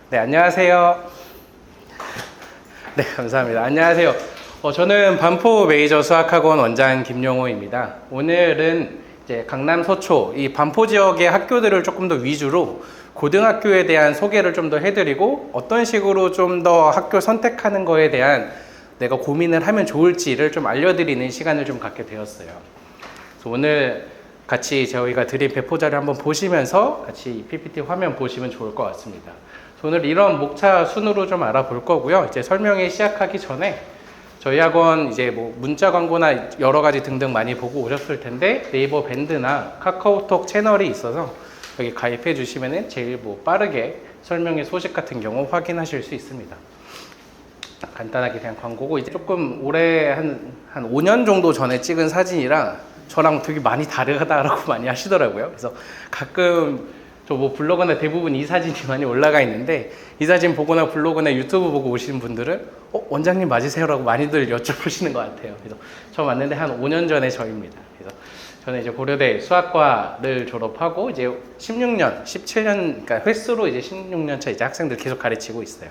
네, 안녕하세요. 네, 감사합니다. 안녕하세요. 저는 반포 메이저 수학학원 원장 김용호입니다. 오늘은 이제 강남 서초 이 반포 지역의 학교들을 조금 더 위주로 고등학교에 대한 소개를 좀 더 해드리고 어떤 식으로 좀 더 학교 선택하는 거에 대한 내가 고민을 하면 좋을지를 좀 알려드리는 시간을 좀 갖게 되었어요. 그래서 오늘 같이 저희가 드린 배포자를 한번 보시면서 같이 이 PPT 화면 보시면 좋을 것 같습니다. 오늘 이런 목차 순으로 좀 알아볼 거고요. 이제 설명이 시작하기 전에 저희 학원 이제 뭐 문자 광고나 여러 가지 등등 많이 보고 오셨을 텐데 네이버 밴드나 카카오톡 채널이 있어서 여기 가입해 주시면은 제일 뭐 빠르게 설명의 소식 같은 경우 확인하실 수 있습니다. 간단하게 그냥 광고고 이제 조금 올해 한 5년 정도 전에 찍은 사진이랑 저랑 되게 많이 다르다라고 많이 하시더라고요. 그래서 가끔 저 뭐 블로그나 대부분 이 사진이 많이 올라가 있는데 이 사진 보거나 블로그나 유튜브 보고 오시는 분들은 원장님 맞으세요? 라고 많이들 여쭤보시는 것 같아요. 그래서 저 맞는데 한 5년 전에 저입니다. 그래서 저는 이제 고려대 수학과를 졸업하고 이제 16년, 17년, 그러니까 횟수로 이제 16년 차 이제 학생들 계속 가르치고 있어요.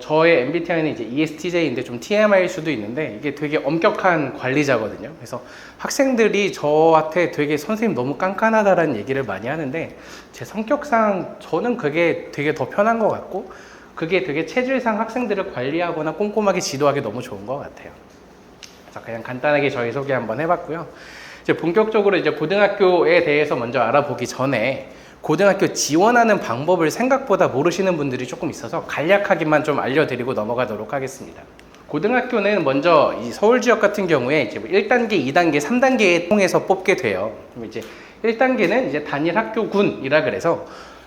저의 MBTI는 이제 ESTJ인데 좀 TMI일 수도 있는데 이게 되게 엄격한 관리자거든요. 그래서 학생들이 저한테 되게 선생님 너무 깐깐하다라는 얘기를 많이 하는데 제 성격상 저는 그게 되게 더 편한 것 같고 그게 되게 체질상 학생들을 관리하거나 꼼꼼하게 지도하기 너무 좋은 것 같아요. 그래서 그냥 간단하게 저희 소개 한번 해봤고요. 이제 본격적으로 이제 고등학교에 대해서 먼저 알아보기 전에 고등학교 지원하는 방법을 생각보다 모르시는 분들이 조금 있어서 간략하게만 좀 알려드리고 넘어가도록 하겠습니다. 고등학교는 먼저 이 서울 지역 같은 경우에 이제 1단계, 2단계, 3단계에 통해서 뽑게 돼요. 그럼 이제 1단계는 이제 단일 학교군이라 그래서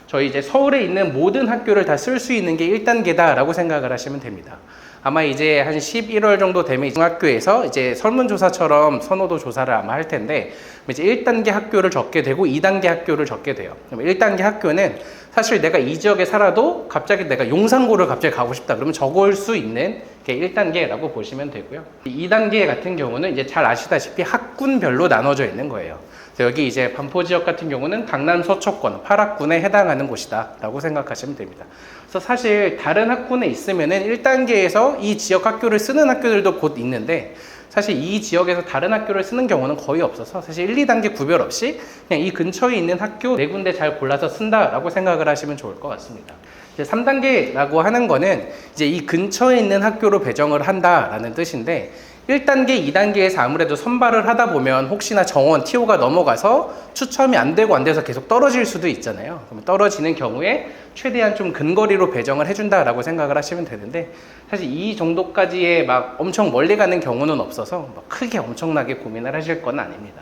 저희 이제 서울에 있는 모든 학교를 다 쓸 수 있는 게 1단계다라고 생각을 하시면 됩니다. 아마 이제 한 11월 정도 되면 중학교에서 이제 설문조사처럼 선호도 조사를 아마 할 텐데 이제 1단계 학교를 적게 되고 2단계 학교를 적게 돼요. 1단계 학교는 사실 내가 이 지역에 살아도 갑자기 내가 용산고를 갑자기 가고 싶다 그러면 적을 수 있는 게 1단계라고 보시면 되고요. 2단계 같은 경우는 이제 잘 아시다시피 학군별로 나눠져 있는 거예요. 여기 이제 반포 지역 같은 경우는 강남 서초권 8학군에 해당하는 곳이다 라고 생각하시면 됩니다. 그래서 사실 다른 학군에 있으면은 1단계에서 이 지역 학교를 쓰는 학교들도 곧 있는데 사실 이 지역에서 다른 학교를 쓰는 경우는 거의 없어서 사실 1, 2단계 구별 없이 그냥 이 근처에 있는 학교 4군데 잘 골라서 쓴다라고 생각을 하시면 좋을 것 같습니다. 이제 3단계라고 하는 거는 이제 이 근처에 있는 학교로 배정을 한다라는 뜻인데 1단계, 2단계에서 아무래도 선발을 하다 보면 혹시나 정원, TO가 넘어가서 추첨이 안 되고 안 돼서 계속 떨어질 수도 있잖아요. 그럼 떨어지는 경우에 최대한 좀 근거리로 배정을 해준다라고 생각을 하시면 되는데 사실 이 정도까지의 막 엄청 멀리 가는 경우는 없어서 크게 엄청나게 고민을 하실 건 아닙니다.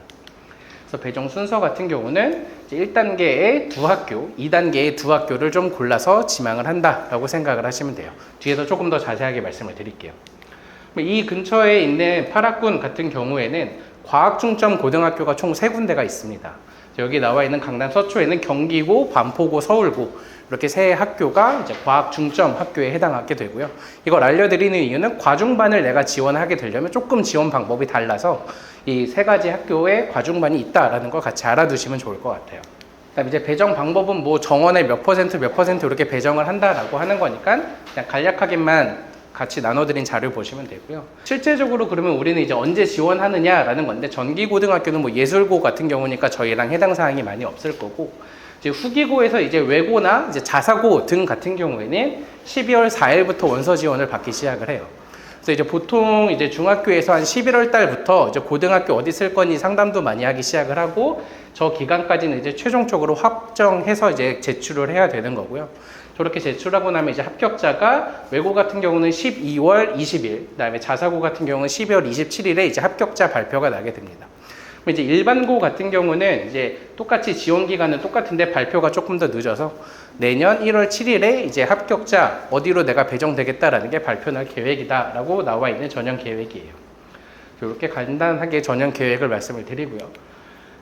그래서 배정 순서 같은 경우는 이제 1단계에 2학교, 2단계에 2학교를 좀 골라서 지망을 한다라고 생각을 하시면 돼요. 뒤에서 조금 더 자세하게 말씀을 드릴게요. 이 근처에 있는 8학군 같은 경우에는 과학중점 고등학교가 총 3군데가 있습니다. 여기 나와 있는 강남 서초에는 경기고, 반포고, 서울고 이렇게 3학교가 이제 과학중점 학교에 해당하게 되고요. 이걸 알려드리는 이유는 과중반을 내가 지원하게 되려면 조금 지원 방법이 달라서 이 3가지 학교에 과중반이 있다라는 걸 같이 알아두시면 좋을 것 같아요. 그다음에 이제 배정 방법은 뭐 정원의 몇 퍼센트 이렇게 배정을 한다라고 하는 거니까 그냥 간략하게만 같이 나눠드린 자료 보시면 되고요. 실제적으로 그러면 우리는 이제 언제 지원하느냐라는 건데 전기고등학교는 뭐 예술고 같은 경우니까 저희랑 해당 사항이 많이 없을 거고 이제 후기고에서 이제 외고나 이제 자사고 등 같은 경우에는 12월 4일부터 원서 지원을 받기 시작을 해요. 그래서 이제 보통 이제 중학교에서 한 11월 달부터 이제 고등학교 어디 쓸 거니 상담도 많이 하기 시작을 하고 저 기간까지는 이제 최종적으로 확정해서 이제 제출을 해야 되는 거고요. 저렇게 제출하고 나면 이제 합격자가 외고 같은 경우는 12월 20일, 그다음에 자사고 같은 경우는 12월 27일에 이제 합격자 발표가 나게 됩니다. 이제 일반고 같은 경우는 이제 똑같이 지원 기간은 똑같은데 발표가 조금 더 늦어서 내년 1월 7일에 이제 합격자 어디로 내가 배정되겠다라는 게 발표할 계획이다라고 나와 있는 전형 계획이에요. 이렇게 간단하게 전형 계획을 말씀을 드리고요.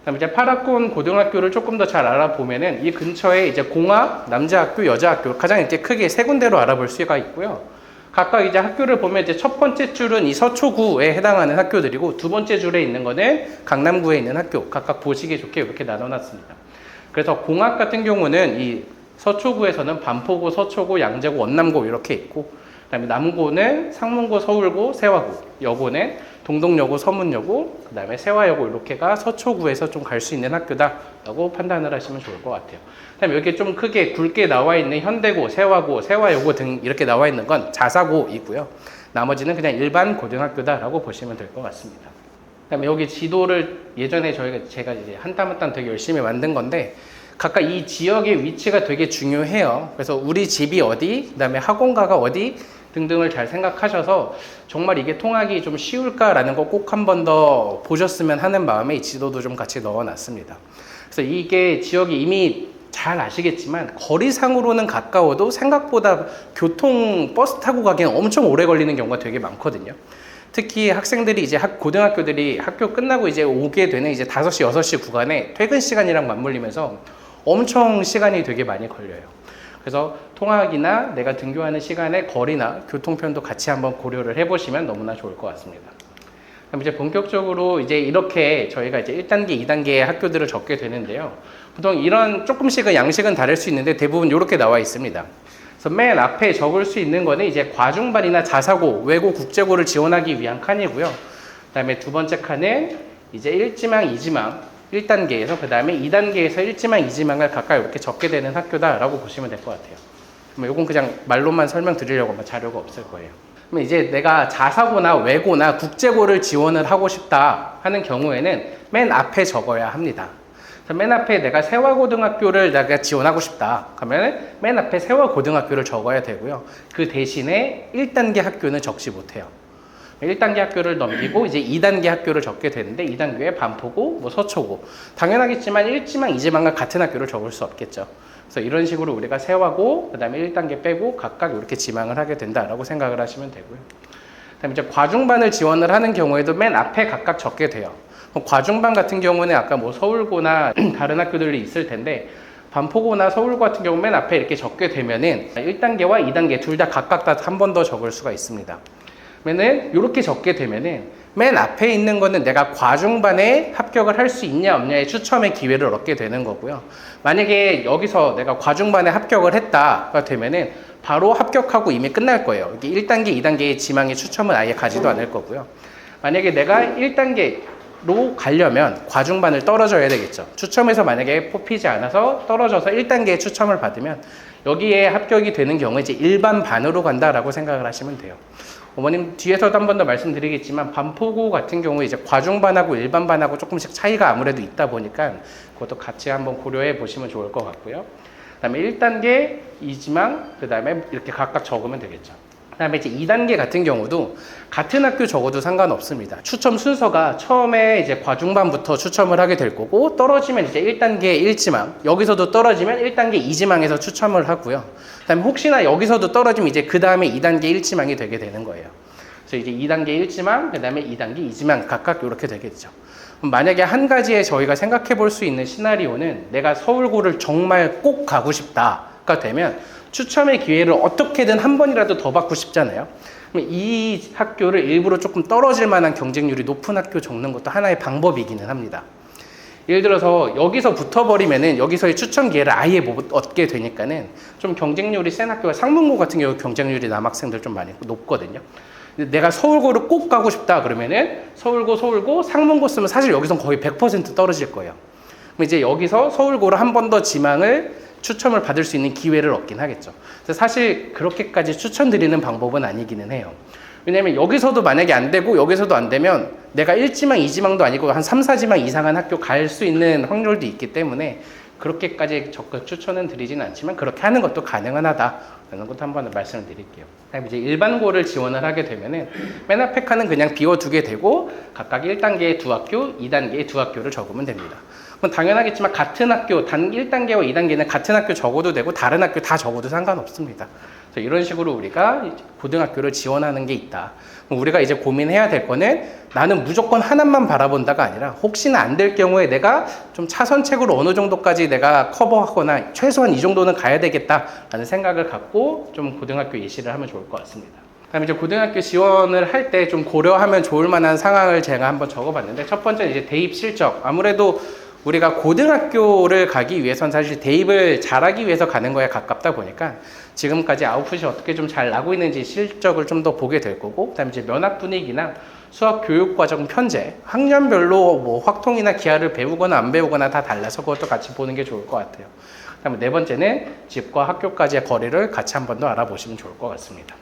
그다음에 이제 8학군 고등학교를 조금 더 잘 알아보면은 이 근처에 이제 공학, 남자학교, 여자학교 가장 이제 크게 3군데로 알아볼 수가 있고요. 각각 이제 학교를 보면 이제 첫 번째 줄은 이 서초구에 해당하는 학교들이고 두 번째 줄에 있는 거는 강남구에 있는 학교 각각 보시기 좋게 이렇게 나눠놨습니다. 그래서 공학 같은 경우는 이 서초구에서는 반포구, 서초구, 양재구, 원남고 이렇게 있고, 그다음에 남고는 상문고, 서울고, 세화고, 여고는 동덕여고, 서문여고, 그다음에 세화여고 이렇게가 서초구에서 좀 갈 수 있는 학교다라고 판단을 하시면 좋을 것 같아요. 그다음에 여기 좀 크게 굵게 나와 있는 현대고, 세화고, 세화여고 등 이렇게 나와 있는 건 자사고이고요. 나머지는 그냥 일반 고등학교다라고 보시면 될 것 같습니다. 그다음에 여기 지도를 예전에 제가 이제 한 땀 한 땀 되게 열심히 만든 건데, 각각 이 지역의 위치가 되게 중요해요. 그래서 우리 집이 어디, 그다음에 학원가가 어디 등등을 잘 생각하셔서 정말 이게 통하기 좀 쉬울까라는 거 꼭 한 번 더 보셨으면 하는 마음에 이 지도도 좀 같이 넣어놨습니다. 그래서 이게 지역이 이미 잘 아시겠지만 거리상으로는 가까워도 생각보다 버스 타고 가기엔 엄청 오래 걸리는 경우가 되게 많거든요. 특히 학생들이 이제 고등학교들이 학교 끝나고 이제 오게 되는 이제 5시, 6시 구간에 퇴근 시간이랑 맞물리면서 엄청 시간이 되게 많이 걸려요. 그래서 통학이나 내가 등교하는 시간의 거리나 교통편도 같이 한번 고려를 해보시면 너무나 좋을 것 같습니다. 그럼 이제 본격적으로 이제 이렇게 저희가 이제 1단계, 2단계의 학교들을 적게 되는데요. 보통 이런 조금씩은 양식은 다를 수 있는데 대부분 이렇게 나와 있습니다. 그래서 맨 앞에 적을 수 있는 거는 이제 과중반이나 자사고, 외고, 국제고를 지원하기 위한 칸이고요. 그 다음에 두 번째 칸은 이제 1지망, 2지망, 1단계에서 그 다음에 2단계에서 1지망, 2지망을 각각 이렇게 적게 되는 학교다라고 보시면 될 것 같아요. 그럼 이건 그냥 말로만 설명드리려고 자료가 없을 거예요. 그럼 이제 내가 자사고나 외고나 국제고를 지원을 하고 싶다 하는 경우에는 맨 앞에 적어야 합니다. 맨 앞에 내가 세화고등학교를 내가 지원하고 싶다 그러면 맨 앞에 세화고등학교를 적어야 되고요. 그 대신에 1단계 학교는 적지 못해요. 1단계 학교를 넘기고 이제 2단계 학교를 적게 되는데 2단계에 반포고, 뭐 서초고. 당연하겠지만 1지망, 2지망과 같은 학교를 적을 수 없겠죠. 그래서 이런 식으로 우리가 세화고, 그 다음에 1단계 빼고 각각 이렇게 지망을 하게 된다라고 생각을 하시면 되고요. 그 다음에 이제 과중반을 지원을 하는 경우에도 맨 앞에 각각 적게 돼요. 과중반 같은 경우는 아까 뭐 서울고나 다른 학교들이 있을 텐데 반포고나 서울고 같은 경우 맨 앞에 이렇게 적게 되면은 1단계와 2단계 둘 다 각각 다 한 번 더 적을 수가 있습니다. 그러면은 이렇게 적게 되면은 맨 앞에 있는 거는 내가 과중반에 합격을 할 수 있냐 없냐의 추첨의 기회를 얻게 되는 거고요. 만약에 여기서 내가 과중반에 합격을 했다가 되면은 바로 합격하고 이미 끝날 거예요. 이게 1단계, 2단계의 지망의 추첨은 아예 가지도 않을 거고요. 만약에 내가 1단계로 가려면 과중반을 떨어져야 되겠죠. 추첨에서 만약에 뽑히지 않아서 떨어져서 1단계의 추첨을 받으면 여기에 합격이 되는 경우에 이제 일반 반으로 간다라고 생각을 하시면 돼요. 어머님 뒤에서도 한 번 더 말씀드리겠지만 반포고 같은 경우에 이제 과중반하고 일반반하고 조금씩 차이가 아무래도 있다 보니까 그것도 같이 한번 고려해 보시면 좋을 것 같고요. 그 다음에 1단계, 2지망, 그 다음에 이렇게 각각 적으면 되겠죠. 그 다음에 이제 2단계 같은 경우도 같은 학교 적어도 상관없습니다. 추첨 순서가 처음에 이제 과중반부터 추첨을 하게 될 거고 떨어지면 이제 1단계 1지망, 여기서도 떨어지면 1단계 2지망에서 추첨을 하고요. 그 다음에 혹시나 여기서도 떨어지면 이제 그 다음에 2단계 1지망이 되게 되는 거예요. 그래서 이제 2단계 1지망, 그 다음에 2단계 2지망 각각 이렇게 되겠죠. 그럼 만약에 한 가지에 저희가 생각해 볼 수 있는 시나리오는 내가 서울고를 정말 꼭 가고 싶다가 되면 추첨의 기회를 어떻게든 한 번이라도 더 받고 싶잖아요. 그럼 이 학교를 일부러 조금 떨어질 만한 경쟁률이 높은 학교 적는 것도 하나의 방법이기는 합니다. 예를 들어서 여기서 붙어버리면은 여기서의 추천 기회를 아예 못 얻게 되니까는 좀 경쟁률이 센 학교가 상문고 같은 경우 경쟁률이 남학생들 좀 많이 높거든요. 내가 서울고를 꼭 가고 싶다 그러면은 서울고, 상문고 쓰면 사실 여기선 거의 100% 떨어질 거예요. 그럼 이제 여기서 서울고를 한 번 더 지망을 추첨을 받을 수 있는 기회를 얻긴 하겠죠. 그래서 사실 그렇게까지 추천드리는 방법은 아니기는 해요. 왜냐면 여기서도 만약에 안 되고 여기서도 안 되면 내가 1지망, 2지망도 아니고 한 3, 4지망 이상한 학교 갈 수 있는 확률도 있기 때문에 그렇게까지 적극 추천은 드리진 않지만 그렇게 하는 것도 가능은 하다라는 것도 한번 말씀을 드릴게요. 그다음에 이제 일반고를 지원을 하게 되면은 맨 앞에 칸은 그냥 비워두게 되고 각각 1단계의 두 학교, 2단계의 두 학교를 적으면 됩니다. 그럼 당연하겠지만 같은 학교, 단 1단계와 2단계는 같은 학교 적어도 되고 다른 학교 다 적어도 상관없습니다. 그래서 이런 식으로 우리가 고등학교를 지원하는 게 있다. 그럼 우리가 이제 고민해야 될 거는 나는 무조건 하나만 바라본다가 아니라 혹시나 안 될 경우에 내가 좀 차선책으로 어느 정도까지 내가 커버하거나 최소한 이 정도는 가야 되겠다라는 생각을 갖고 좀 고등학교 예시를 하면 좋을 것 같습니다. 그다음에 이제 고등학교 지원을 할 때 좀 고려하면 좋을 만한 상황을 제가 한번 적어봤는데 첫 번째는 이제 대입 실적. 아무래도 우리가 고등학교를 가기 위해선 사실 대입을 잘하기 위해서 가는 거에 가깝다 보니까 지금까지 아웃풋이 어떻게 좀 잘 나고 있는지 실적을 좀 더 보게 될 거고, 그다음에 이제 면학 분위기나 수학 교육 과정 편제, 학년별로 뭐 확통이나 기하를 배우거나 안 배우거나 다 달라서 그것도 같이 보는 게 좋을 것 같아요. 그다음에 네 번째는 집과 학교까지의 거리를 같이 한 번 더 알아보시면 좋을 것 같습니다.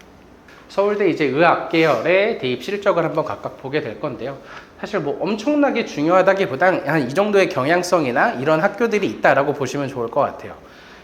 서울대 이제 의학 계열의 대입 실적을 한번 각각 보게 될 건데요. 사실 뭐 엄청나게 중요하다기보단 한 이 정도의 경향성이나 이런 학교들이 있다라고 보시면 좋을 것 같아요.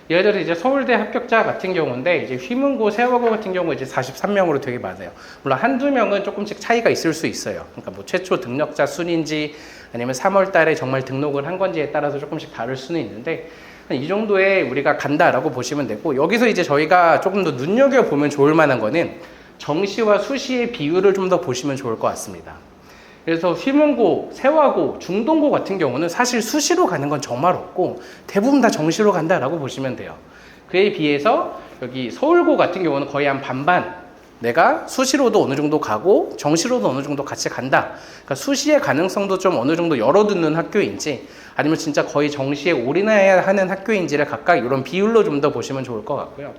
예를 들어 이제 서울대 합격자 같은 경우인데 이제 휘문고, 세화고 같은 경우 이제 43명으로 되게 많아요. 물론 한두 명은 조금씩 차이가 있을 수 있어요. 그러니까 뭐 최초 등록자 순인지 아니면 3월 달에 정말 등록을 한 건지에 따라서 조금씩 다를 수는 있는데 이 정도에 우리가 간다라고 보시면 되고, 여기서 이제 저희가 조금 더 눈여겨보면 좋을 만한 거는 정시와 수시의 비율을 좀 더 보시면 좋을 것 같습니다. 그래서 휘문고, 세화고, 중동고 같은 경우는 사실 수시로 가는 건 정말 없고 대부분 다 정시로 간다라고 보시면 돼요. 그에 비해서 여기 서울고 같은 경우는 거의 한 반반, 내가 수시로도 어느 정도 가고 정시로도 어느 정도 같이 간다. 그러니까 수시의 가능성도 좀 어느 정도 열어두는 학교인지 아니면 진짜 거의 정시에 올인해야 하는 학교인지를 각각 이런 비율로 좀 더 보시면 좋을 것 같고요.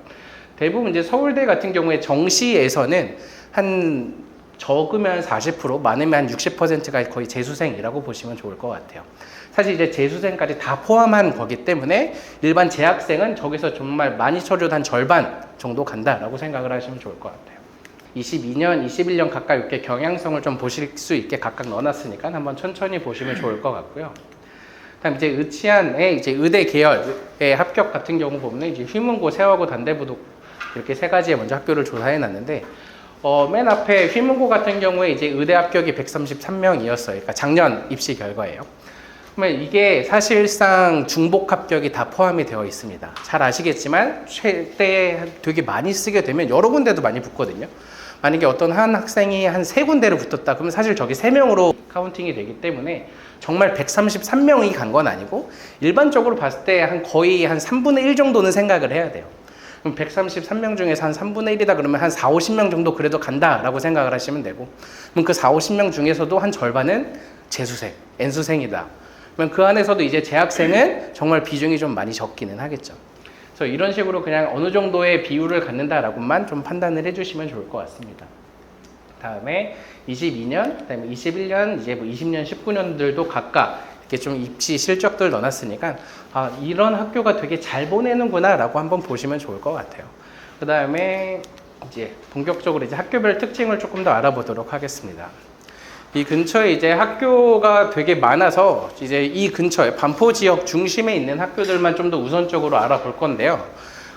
대부분 이제 서울대 같은 경우에 정시에서는 한 적으면 40%, 많으면 한 60%가 거의 재수생이라고 보시면 좋을 것 같아요. 사실 이제 재수생까지 다 포함한 거기 때문에 일반 재학생은 저기서 정말 많이 쳐줘도 한 절반 정도 간다라고 생각을 하시면 좋을 것 같아요. 22년, 21년 각각 이렇게 경향성을 좀 보실 수 있게 각각 넣어놨으니까 한번 천천히 보시면 좋을 것 같고요. 다음 이제 의치안의 이제 의대 계열의 합격 같은 경우 보면 이제 휘문고, 세화고, 단대부도 이렇게 세 가지의 먼저 학교를 조사해 놨는데, 맨 앞에 휘문고 같은 경우에 이제 의대 합격이 133명이었어요. 그러니까 작년 입시 결과예요. 그러면 이게 사실상 중복 합격이 다 포함이 되어 있습니다. 잘 아시겠지만 최대 되게 많이 쓰게 되면 여러 군데도 많이 붙거든요. 만약에 어떤 한 학생이 한 세 군데를 붙었다 그러면 사실 저기 3명으로 카운팅이 되기 때문에 정말 133명이 간 건 아니고 일반적으로 봤을 때 거의 한 3분의 1 정도는 생각을 해야 돼요. 그럼 133명 중에서 한 3분의 1이다 그러면 한 4, 50명 정도 그래도 간다라고 생각을 하시면 되고, 그럼 그 4, 50명 중에서도 한 절반은 재수생, N수생이다. 그러면 그 안에서도 이제 재학생은 정말 비중이 좀 많이 적기는 하겠죠. 그래서 이런 식으로 그냥 어느 정도의 비율을 갖는다라고만 좀 판단을 해주시면 좋을 것 같습니다. 다음에 22년, 그다음에 21년, 이제 뭐 20년, 19년들도 각각 이렇게 좀 입시 실적들 넣어놨으니까 이런 학교가 되게 잘 보내는구나라고 한번 보시면 좋을 것 같아요. 그 다음에 이제 본격적으로 이제 학교별 특징을 조금 더 알아보도록 하겠습니다. 이 근처에 이제 학교가 되게 많아서 이제 이 근처에 반포 지역 중심에 있는 학교들만 좀 더 우선적으로 알아볼 건데요.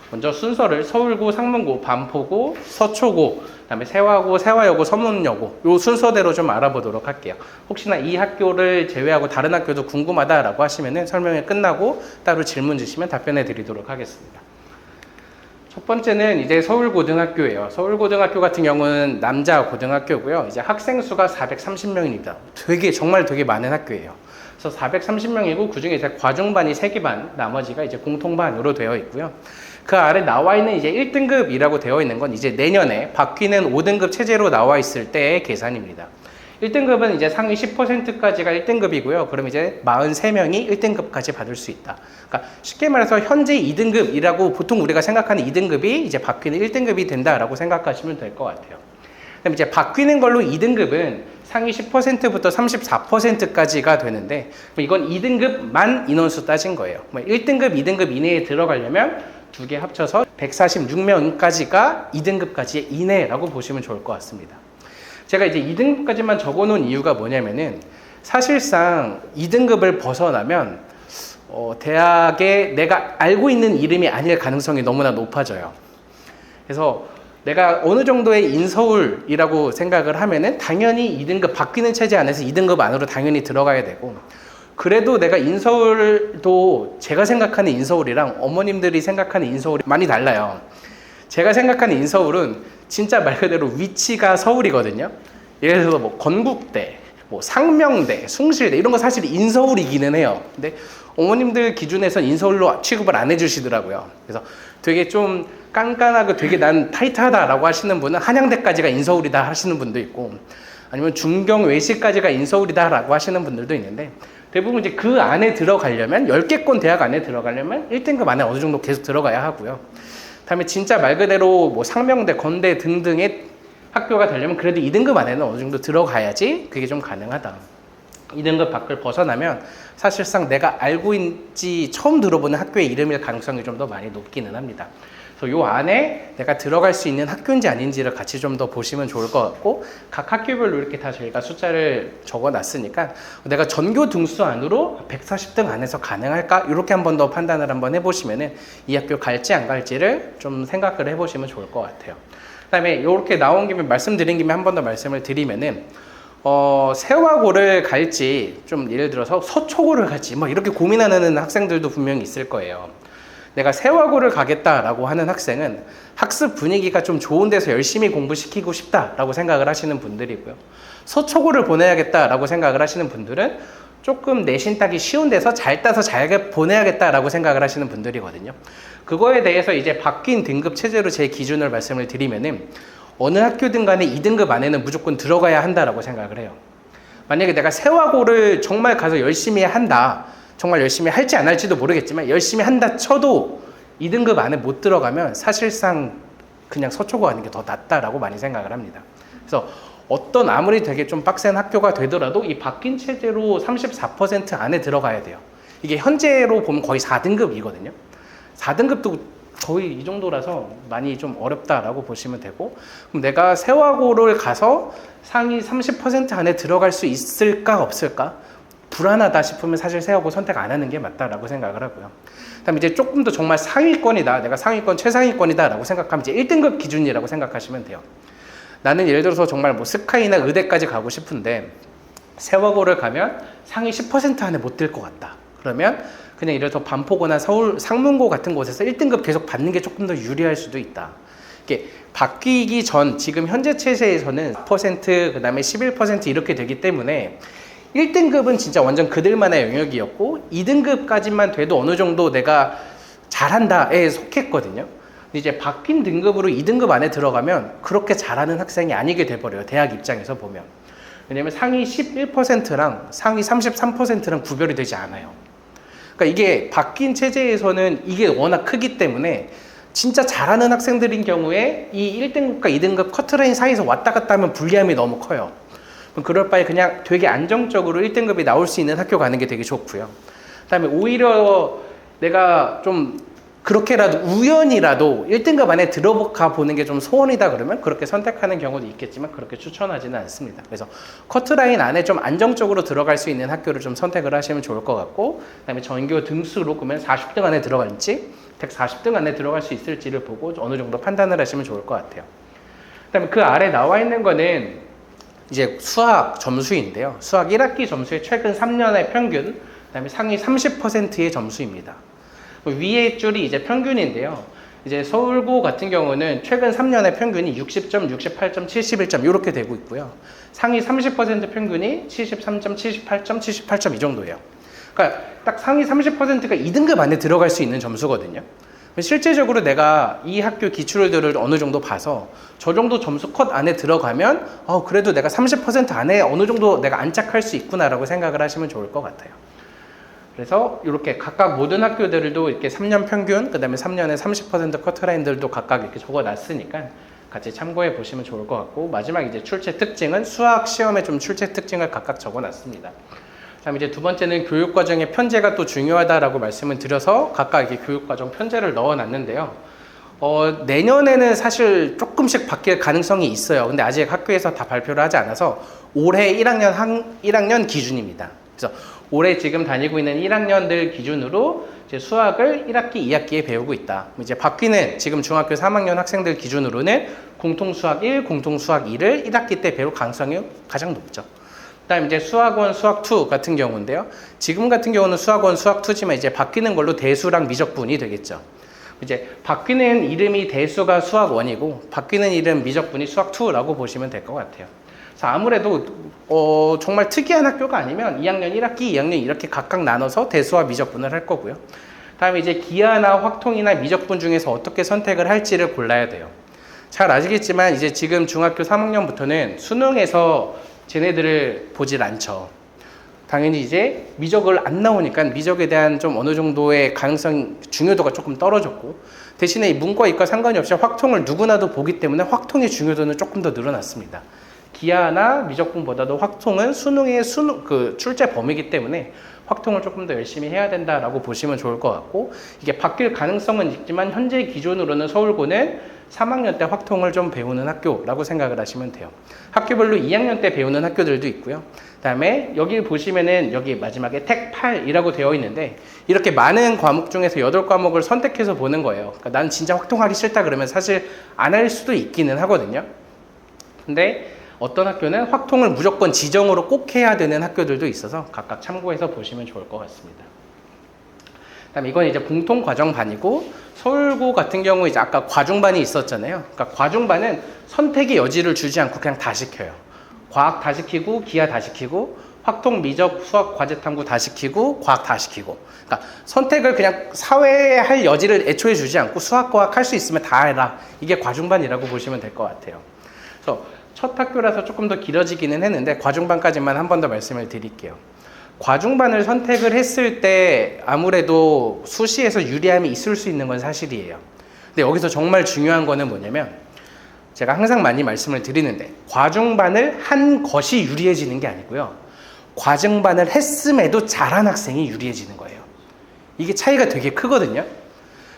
먼저 순서를 서울고, 상문고, 반포고, 서초고, 그다음에 세화고, 세화여고, 서문여고 요 순서대로 좀 알아보도록 할게요. 혹시나 이 학교를 제외하고 다른 학교도 궁금하다라고 하시면은 설명이 끝나고 따로 질문 주시면 답변해 드리도록 하겠습니다. 첫 번째는 이제 서울고등학교예요. 서울고등학교 같은 경우는 남자 고등학교고요. 이제 학생 수가 430명입니다. 정말 되게 많은 학교예요. 그래서 430명이고 그중에 이제 과중반이 3개 나머지가 이제 공통반으로 되어 있고요. 그 아래 나와 있는 이제 1등급이라고 되어 있는 건 이제 내년에 바뀌는 5등급 체제로 나와 있을 때의 계산입니다. 1등급은 이제 상위 10%까지가 1등급이고요. 그럼 이제 43명이 1등급까지 받을 수 있다. 그러니까 쉽게 말해서 현재 2등급이라고 보통 우리가 생각하는 2등급이 이제 바뀌는 1등급이 된다라고 생각하시면 될 것 같아요. 그럼 이제 바뀌는 걸로 2등급은 상위 10%부터 34%까지가 되는데 이건 2등급만 인원수 따진 거예요. 1등급, 2등급 이내에 들어가려면 두 개 합쳐서 146명까지가 2등급까지 이내라고 보시면 좋을 것 같습니다. 제가 이제 2등급까지만 적어놓은 이유가 뭐냐면은 사실상 2등급을 벗어나면 대학에 내가 알고 있는 이름이 아닐 가능성이 너무나 높아져요. 그래서 내가 어느 정도의 인서울이라고 생각을 하면은 당연히 2등급 바뀌는 체제 안에서 2등급 안으로 당연히 들어가야 되고, 그래도 내가 인서울도 제가 생각하는 인서울이랑 어머님들이 생각하는 인서울이 많이 달라요. 제가 생각하는 인서울은 진짜 말 그대로 위치가 서울이거든요. 예를 들어서 뭐 건국대, 뭐 상명대, 숭실대 이런 거 사실 인서울이기는 해요. 근데 어머님들 기준에선 인서울로 취급을 안 해주시더라고요. 그래서 되게 좀 깐깐하고 되게 난 타이트하다라고 하시는 분은 한양대까지가 인서울이다 하시는 분도 있고, 아니면 중경 외시까지가 인서울이다라고 하시는 분들도 있는데, 대부분 이제 그 안에 들어가려면 10개권 대학 안에 들어가려면 1등급 안에 어느 정도 계속 들어가야 하고요. 다음에 진짜 말 그대로 뭐 상명대, 건대 등등의 학교가 되려면 그래도 2등급 안에는 어느 정도 들어가야지 그게 좀 가능하다. 2등급 밖을 벗어나면 사실상 내가 알고 있지 처음 들어보는 학교의 이름일 가능성이 좀 더 많이 높기는 합니다. 그래서 요 안에 내가 들어갈 수 있는 학교인지 아닌지를 같이 좀 더 보시면 좋을 것 같고, 각 학교별로 이렇게 다 저희가 숫자를 적어 놨으니까 내가 전교 등수 안으로 140등 안에서 가능할까? 이렇게 한 번 더 판단을 한번 해보시면은 이 학교 갈지 안 갈지를 좀 생각을 해보시면 좋을 것 같아요. 그 다음에 이렇게 나온 김에 말씀드린 김에 한 번 더 말씀을 드리면은 세화고를 갈지, 좀 예를 들어서 서초고를 갈지 뭐 이렇게 고민하는 학생들도 분명히 있을 거예요. 내가 세화고를 가겠다라고 하는 학생은 학습 분위기가 좀 좋은 데서 열심히 공부시키고 싶다라고 생각을 하시는 분들이고요. 서초고를 보내야겠다라고 생각을 하시는 분들은 조금 내신 따기 쉬운 데서 잘 따서 잘 보내야겠다라고 생각을 하시는 분들이거든요. 그거에 대해서 이제 바뀐 등급 체제로 제 기준을 말씀을 드리면은 어느 학교든 간에 2등급 안에는 무조건 들어가야 한다라고 생각을 해요. 만약에 내가 세화고를 정말 가서 열심히 한다, 정말 열심히 할지 안 할지도 모르겠지만 열심히 한다 쳐도 2등급 안에 못 들어가면 사실상 그냥 서초고 하는 게 더 낫다라고 많이 생각을 합니다. 그래서 어떤 아무리 되게 좀 빡센 학교가 되더라도 이 바뀐 체제로 34% 안에 들어가야 돼요. 이게 현재로 보면 거의 4등급이거든요. 4등급도 거의 이 정도라서 많이 좀 어렵다라고 보시면 되고, 그럼 내가 세화고를 가서 상위 30% 안에 들어갈 수 있을까 없을까? 불안하다 싶으면 사실 세화고 선택 안 하는 게 맞다라고 생각을 하고요. 그다음에 이제 조금 더 정말 상위권이다, 내가 상위권 최상위권이다라고 생각하면 이제 1등급 기준이라고 생각하시면 돼요. 나는 예를 들어서 정말 뭐 스카이나 의대까지 가고 싶은데 세화고를 가면 상위 10% 안에 못 들 것 같다. 그러면 그냥 예를 들어 반포고나 서울 상문고 같은 곳에서 1등급 계속 받는 게 조금 더 유리할 수도 있다. 이게 바뀌기 전 지금 현재 체제에서는 4%, 그 다음에 11% 이렇게 되기 때문에 1등급은 진짜 완전 그들만의 영역이었고 2등급까지만 돼도 어느 정도 내가 잘한다에 속했거든요. 근데 이제 바뀐 등급으로 2등급 안에 들어가면 그렇게 잘하는 학생이 아니게 돼버려요. 대학 입장에서 보면. 왜냐면 상위 11%랑 상위 33%랑 구별이 되지 않아요. 그러니까 이게 바뀐 체제에서는 이게 워낙 크기 때문에 진짜 잘하는 학생들인 경우에 이 1등급과 2등급 커트라인 사이에서 왔다 갔다 하면 불리함이 너무 커요. 그럴 바에 그냥 되게 안정적으로 1등급이 나올 수 있는 학교 가는 게 되게 좋고요. 그 다음에 오히려 내가 좀 그렇게라도 우연이라도 1등급 안에 들어가 보는 게 좀 소원이다 그러면 그렇게 선택하는 경우도 있겠지만 그렇게 추천하지는 않습니다. 그래서 커트라인 안에 좀 안정적으로 들어갈 수 있는 학교를 좀 선택을 하시면 좋을 것 같고, 그 다음에 전교 등수로 그러면 40등 안에 들어갈지 140등 안에 들어갈 수 있을지를 보고 어느 정도 판단을 하시면 좋을 것 같아요. 그 다음에 그 아래 나와 있는 거는 이제 수학 점수인데요. 수학 1학기 점수의 최근 3년의 평균, 그 다음에 상위 30%의 점수입니다. 위에 줄이 이제 평균인데요. 이제 서울고 같은 경우는 최근 3년의 평균이 60점, 68점, 71점 이렇게 되고 있고요. 상위 30% 평균이 73점, 78점, 78점 이 정도예요. 그러니까 딱 상위 30%가 2등급 안에 들어갈 수 있는 점수거든요. 실제적으로 내가 이 학교 기출들을 어느 정도 봐서 저 정도 점수 컷 안에 들어가면 그래도 내가 30% 안에 어느 정도 내가 안착할 수 있구나라고 생각을 하시면 좋을 것 같아요. 그래서 이렇게 각각 모든 학교들도 이렇게 3년 평균, 그 다음에 3년에 30% 커트라인들도 각각 이렇게 적어놨으니까 같이 참고해 보시면 좋을 것 같고, 마지막 이제 출제 특징은 수학 시험의 좀 출제 특징을 각각 적어놨습니다. 다음 이제 두 번째는 교육과정의 편제가 또 중요하다라고 말씀을 드려서 각각 이렇게 교육과정 편제를 넣어놨는데요. 내년에는 사실 조금씩 바뀔 가능성이 있어요. 근데 아직 학교에서 다 발표를 하지 않아서 올해 1학년 기준입니다. 그래서 올해 지금 다니고 있는 1학년들 기준으로 이제 수학을 1학기, 2학기에 배우고 있다. 이제 바뀌는 지금 중학교 3학년 학생들 기준으로는 공통수학 1, 공통수학 2를 1학기 때 배울 가능성이 가장 높죠. 그다음 이제 수학원, 수학2 같은 경우인데요. 지금 같은 경우는 수학원, 수학2지만 이제 바뀌는 걸로 대수랑 미적분이 되겠죠. 이제 바뀌는 이름이 대수가 수학1이고 바뀌는 이름 미적분이 수학2라고 보시면 될 것 같아요. 그래서 아무래도 정말 특이한 학교가 아니면 2학년 1학기, 2학년 이렇게 각각 나눠서 대수와 미적분을 할 거고요. 다음에 이제 기하나 확통이나 미적분 중에서 어떻게 선택을 할지를 골라야 돼요. 잘 아시겠지만 이제 지금 중학교 3학년부터는 수능에서 쟤네들을 보질 않죠. 당연히 이제 미적을 안 나오니까 미적에 대한 좀 어느 정도의 가능성 중요도가 조금 떨어졌고, 대신에 이 문과 이과 상관이 없이 확통을 누구나도 보기 때문에 확통의 중요도는 조금 더 늘어났습니다. 기하나 미적분보다도 확통은 수능의 출제 범위이기 때문에 확통을 조금 더 열심히 해야 된다라고 보시면 좋을 것 같고, 이게 바뀔 가능성은 있지만 현재 기준으로는 서울고는 3학년 때 확통을 좀 배우는 학교라고 생각을 하시면 돼요. 학교별로 2학년 때 배우는 학교들도 있고요. 그다음에 여기 보시면은 여기 마지막에 택 8이라고 되어 있는데, 이렇게 많은 과목 중에서 8과목을 선택해서 보는 거예요. 그러니까 난 진짜 확통하기 싫다 그러면 사실 안 할 수도 있기는 하거든요. 근데 어떤 학교는 확통을 무조건 지정으로 꼭 해야 되는 학교들도 있어서 각각 참고해서 보시면 좋을 것 같습니다. 그다음에 이건 이제 공통과정반이고, 서울고 같은 경우 이제 아까 과중반이 있었잖아요. 그러니까 과중반은 선택의 여지를 주지 않고 그냥 다 시켜요. 과학 다 시키고, 기하 다 시키고, 확통, 미적, 수학, 과제 탐구 다 시키고, 과학 다 시키고. 그러니까 선택을 그냥 사회에 할 여지를 애초에 주지 않고 수학, 과학 할 수 있으면 다 해라. 이게 과중반이라고 보시면 될 것 같아요. 그래서 첫 학교라서 조금 더 길어지기는 했는데 과중반까지만 한 번 더 말씀을 드릴게요. 과중반을 선택을 했을 때 아무래도 수시에서 유리함이 있을 수 있는 건 사실이에요. 근데 여기서 정말 중요한 거는 뭐냐면, 제가 항상 많이 말씀을 드리는데 과중반을 한 것이 유리해지는 게 아니고요, 과중반을 했음에도 잘한 학생이 유리해지는 거예요. 이게 차이가 되게 크거든요.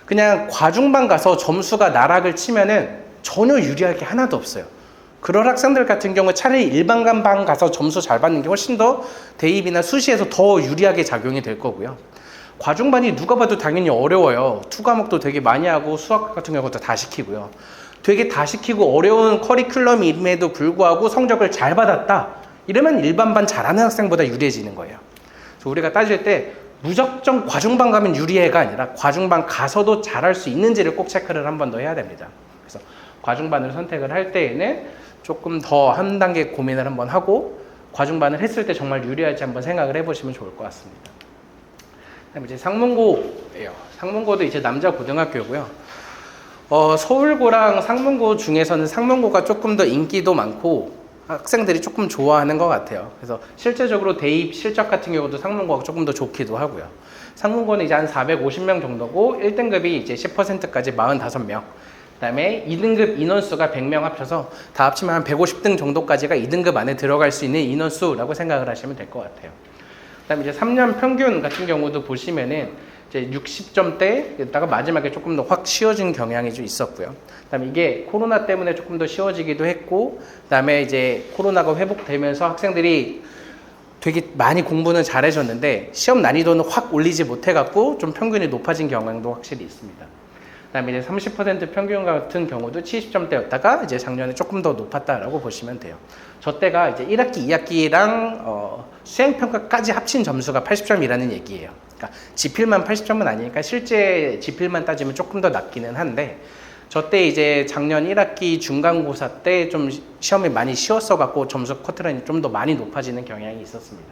그냥 과중반 가서 점수가 나락을 치면은 전혀 유리할 게 하나도 없어요. 그런 학생들 같은 경우 차라리 일반반 가서 점수 잘 받는 게 훨씬 더 대입이나 수시에서 더 유리하게 작용이 될 거고요. 과중반이 누가 봐도 당연히 어려워요. 투 과목도 되게 많이 하고 수학 같은 경우도 다 시키고요. 되게 다 시키고 어려운 커리큘럼임에도 불구하고 성적을 잘 받았다, 이러면 일반반 잘하는 학생보다 유리해지는 거예요. 그래서 우리가 따질 때 무작정 과중반 가면 유리해가 아니라 과중반 가서도 잘할 수 있는지를 꼭 체크를 한 번 더 해야 됩니다. 그래서 과중반을 선택을 할 때에는 조금 더 한 단계 고민을 한번 하고, 과중반을 했을 때 정말 유리할지 한번 생각을 해보시면 좋을 것 같습니다. 그다음에 이제 상문고예요. 상문고도 이제 남자 고등학교고요. 서울고랑 상문고 중에서는 상문고가 조금 더 인기도 많고 학생들이 조금 좋아하는 것 같아요. 그래서 실제적으로 대입 실적 같은 경우도 상문고가 조금 더 좋기도 하고요. 상문고는 이제 한 450명 정도고 1등급이 이제 10%까지 45명. 그다음에 2등급 인원수가 100명 합쳐서 다 합치면 한 150등 정도까지가 2등급 안에 들어갈 수 있는 인원수라고 생각을 하시면 될 것 같아요. 그다음에 이제 3년 평균 같은 경우도 보시면은 이제 60점대에다가 마지막에 조금 더 확 쉬워진 경향이 좀 있었고요. 그다음에 이게 코로나 때문에 조금 더 쉬워지기도 했고, 그다음에 이제 코로나가 회복되면서 학생들이 되게 많이 공부는 잘해줬는데 시험 난이도는 확 올리지 못해갖고 좀 평균이 높아진 경향도 확실히 있습니다. 그다음에 이제 30% 평균 같은 경우도 70점대였다가 이제 작년에 조금 더 높았다라고 보시면 돼요. 저 때가 이제 1학기, 2학기랑 수행평가까지 합친 점수가 80점이라는 얘기예요. 그러니까 지필만 80점은 아니니까 실제 지필만 따지면 조금 더 낮기는 한데, 저 때 이제 작년 1학기 중간고사 때 좀 시험이 많이 쉬웠어갖고 점수 커트라인이 좀 더 많이 높아지는 경향이 있었습니다.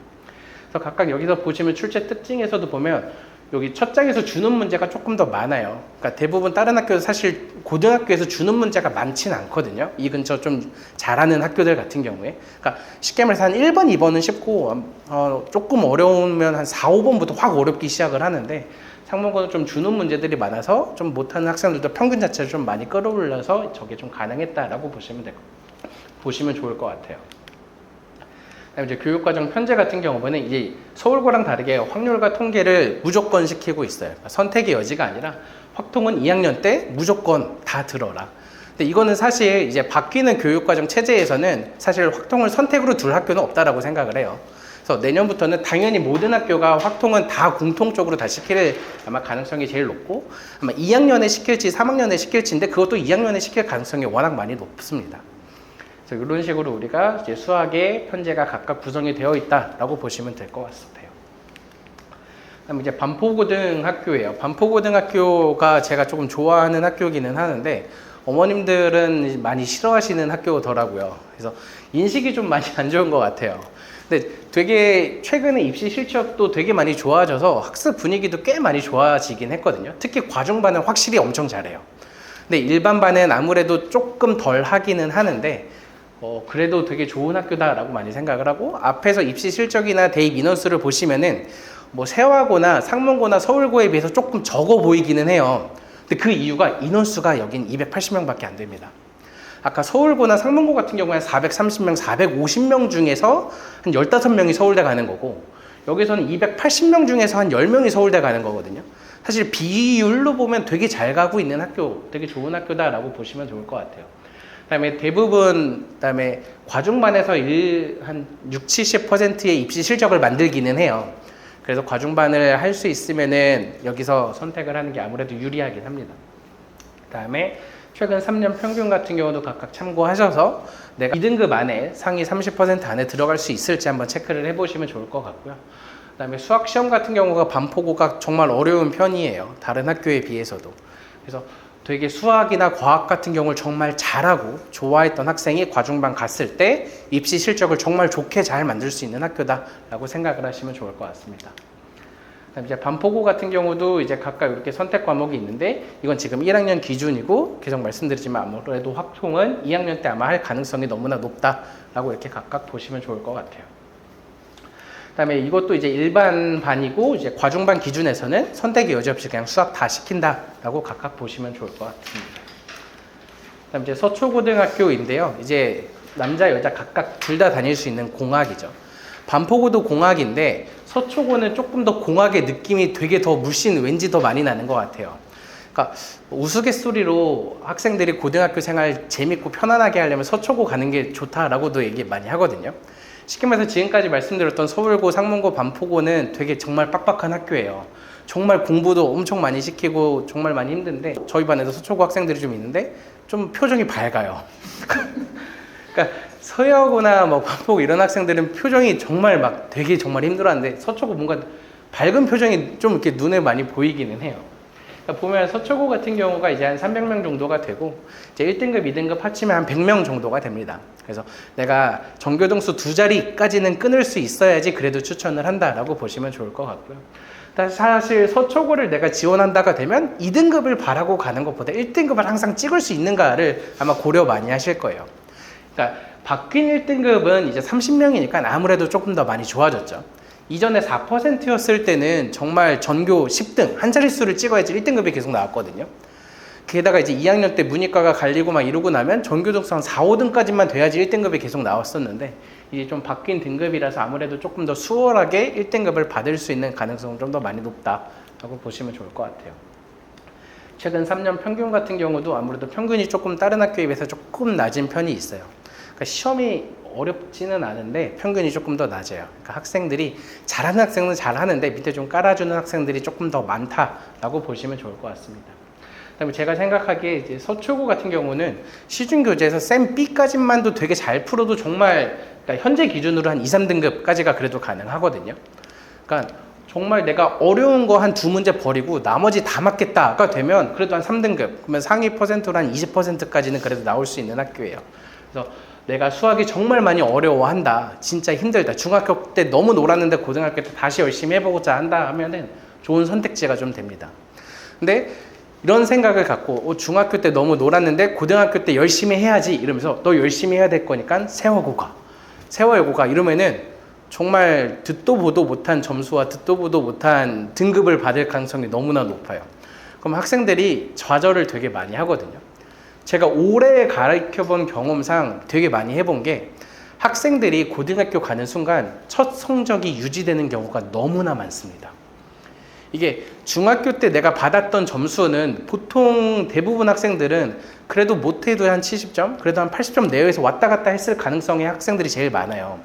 그래서 각각 여기서 보시면 출제 특징에서도 보면 여기 첫 장에서 주는 문제가 조금 더 많아요. 그러니까 대부분 다른 학교도 사실 고등학교에서 주는 문제가 많지는 않거든요. 이 근처 좀 잘하는 학교들 같은 경우에. 그러니까 쉽게 말해서 한 1번, 2번은 쉽고 조금 어려우면 한 4, 5번부터 확 어렵기 시작을 하는데, 상문고는 좀 주는 문제들이 많아서 좀 못하는 학생들도 평균 자체를 좀 많이 끌어올려서 저게 좀 가능했다라고 보시면 좋을 것 같아요. 이제 교육과정 편제 같은 경우는 이제 서울고랑 다르게 확률과 통계를 무조건 시키고 있어요. 그러니까 선택의 여지가 아니라 확통은 2학년 때 무조건 다 들어라. 근데 이거는 사실 이제 바뀌는 교육과정 체제에서는 사실 확통을 선택으로 둘 학교는 없다라고 생각을 해요. 그래서 내년부터는 당연히 모든 학교가 확통은 다 공통적으로 다 시킬 아마 가능성이 제일 높고, 아마 2학년에 시킬지 3학년에 시킬지인데 그것도 2학년에 시킬 가능성이 워낙 많이 높습니다. 그래서 이런 식으로 우리가 이제 수학의 편제가 각각 구성이 되어 있다라고 보시면 될 것 같아요. 그다음 이제 반포고등학교예요. 반포고등학교가 제가 조금 좋아하는 학교기는 하는데 어머님들은 많이 싫어하시는 학교더라고요. 그래서 인식이 좀 많이 안 좋은 것 같아요. 근데 되게 최근에 입시 실적도 되게 많이 좋아져서 학습 분위기도 꽤 많이 좋아지긴 했거든요. 특히 과중반은 확실히 엄청 잘해요. 근데 일반반은 아무래도 조금 덜 하기는 하는데 그래도 되게 좋은 학교다라고 많이 생각을 하고, 앞에서 입시 실적이나 대입 인원수를 보시면은 뭐 세화고나 상문고나 서울고에 비해서 조금 적어 보이기는 해요. 근데 그 이유가 인원수가 여긴 280명밖에 안 됩니다. 아까 서울고나 상문고 같은 경우에 430명, 450명 중에서 한 15명이 서울대 가는 거고, 여기서는 280명 중에서 한 10명이 서울대 가는 거거든요. 사실 비율로 보면 되게 잘 가고 있는 학교, 되게 좋은 학교다라고 보시면 좋을 것 같아요. 그다음에 대부분, 그다음에 과중반에서 한 6, 70%의 입시 실적을 만들기는 해요. 그래서 과중반을 할 수 있으면은 여기서 선택을 하는 게 아무래도 유리하긴 합니다. 그다음에 최근 3년 평균 같은 경우도 각각 참고하셔서 내가 2등급 안에 상위 30% 안에 들어갈 수 있을지 한번 체크를 해보시면 좋을 것 같고요. 그다음에 수학 시험 같은 경우가 반포고가 정말 어려운 편이에요. 다른 학교에 비해서도. 그래서 되게 수학이나 과학 같은 경우를 정말 잘하고 좋아했던 학생이 과중반 갔을 때 입시 실적을 정말 좋게 잘 만들 수 있는 학교다라고 생각을 하시면 좋을 것 같습니다. 그다음에 이제 반포고 같은 경우도 이제 각각 이렇게 선택 과목이 있는데, 이건 지금 1학년 기준이고 계속 말씀드리지만 아무래도 확통은 2학년 때 아마 할 가능성이 너무나 높다라고 이렇게 각각 보시면 좋을 것 같아요. 그다음에 이것도 이제 일반 반이고, 이제 과중반 기준에서는 선택의 여지 없이 그냥 수학 다 시킨다라고 각각 보시면 좋을 것 같습니다. 그다음에 이제 서초고등학교인데요. 이제 남자 여자 각각 둘 다 다닐 수 있는 공학이죠. 반포고도 공학인데 서초고는 조금 더 공학의 느낌이 되게 더 물씬 왠지 더 많이 나는 것 같아요. 그러니까 우스갯소리로 학생들이 고등학교 생활 재밌고 편안하게 하려면 서초고 가는 게 좋다라고도 얘기 많이 하거든요. 쉽게 말해서 지금까지 말씀드렸던 서울고, 상문고, 반포고는 되게 정말 빡빡한 학교예요. 정말 공부도 엄청 많이 시키고 정말 많이 힘든데, 저희 반에도 서초고 학생들이 좀 있는데 좀 표정이 밝아요. 그러니까 서여고나 뭐 반포고 이런 학생들은 표정이 정말 막 되게 정말 힘들어하는데, 서초고 뭔가 밝은 표정이 좀 이렇게 눈에 많이 보이기는 해요. 그러니까 보면 서초고 같은 경우가 이제 한 300명 정도가 되고, 이제 1등급, 2등급 합치면 한 100명 정도가 됩니다. 그래서 내가 전교등수 2자리까지는 끊을 수 있어야지 그래도 추천을 한다라고 보시면 좋을 것 같고요. 사실 서초고를 내가 지원한다가 되면 2등급을 바라고 가는 것보다 1등급을 항상 찍을 수 있는가를 아마 고려 많이 하실 거예요. 그러니까 바뀐 1등급은 이제 30명이니까 아무래도 조금 더 많이 좋아졌죠. 이전에 4%였을 때는 정말 전교 10등, 한 자릿수를 찍어야지 1등급이 계속 나왔거든요. 게다가 이제 2학년 때 문이과가 갈리고 막 이러고 나면 전교등수 한 4, 5등까지만 돼야지 1등급이 계속 나왔었는데, 이제 좀 바뀐 등급이라서 아무래도 조금 더 수월하게 1등급을 받을 수 있는 가능성은 좀 더 많이 높다라고 보시면 좋을 것 같아요. 최근 3년 평균 같은 경우도 아무래도 평균이 조금 다른 학교에 비해서 조금 낮은 편이 있어요. 그러니까 시험이 어렵지는 않은데 평균이 조금 더 낮아요. 그러니까 학생들이 잘하는 학생은 잘하는데 밑에 좀 깔아주는 학생들이 조금 더 많다라고 보시면 좋을 것 같습니다. 그다음에 제가 생각하기에 이제 서초고 같은 경우는 시중 교재에서 쌤 B까지만도 되게 잘 풀어도 정말, 그러니까 현재 기준으로 한 2, 3등급까지가 그래도 가능하거든요. 그러니까 정말 내가 어려운 거 한 2문제 버리고 나머지 다 맞겠다가 되면 그래도 한 3등급, 그러면 상위 퍼센트로 한 20%까지는 그래도 나올 수 있는 학교예요. 그래서 내가 수학이 정말 많이 어려워한다, 진짜 힘들다, 중학교 때 너무 놀았는데 고등학교 때 다시 열심히 해보고자 한다 하면은 좋은 선택지가 좀 됩니다. 근데 이런 생각을 갖고 중학교 때 너무 놀았는데 고등학교 때 열심히 해야지 이러면서 너 열심히 해야 될 거니까 세워고가, 세워여고가 이러면은 정말 듣도 보도 못한 점수와 듣도 보도 못한 등급을 받을 가능성이 너무나 높아요. 그럼 학생들이 좌절을 되게 많이 하거든요. 제가 오래 가르쳐본 경험상 되게 많이 해본 게, 학생들이 고등학교 가는 순간 첫 성적이 유지되는 경우가 너무나 많습니다. 이게 중학교 때 내가 받았던 점수는 보통 대부분 학생들은 그래도 못해도 한 70점, 그래도 한 80점 내외에서 왔다 갔다 했을 가능성의 학생들이 제일 많아요.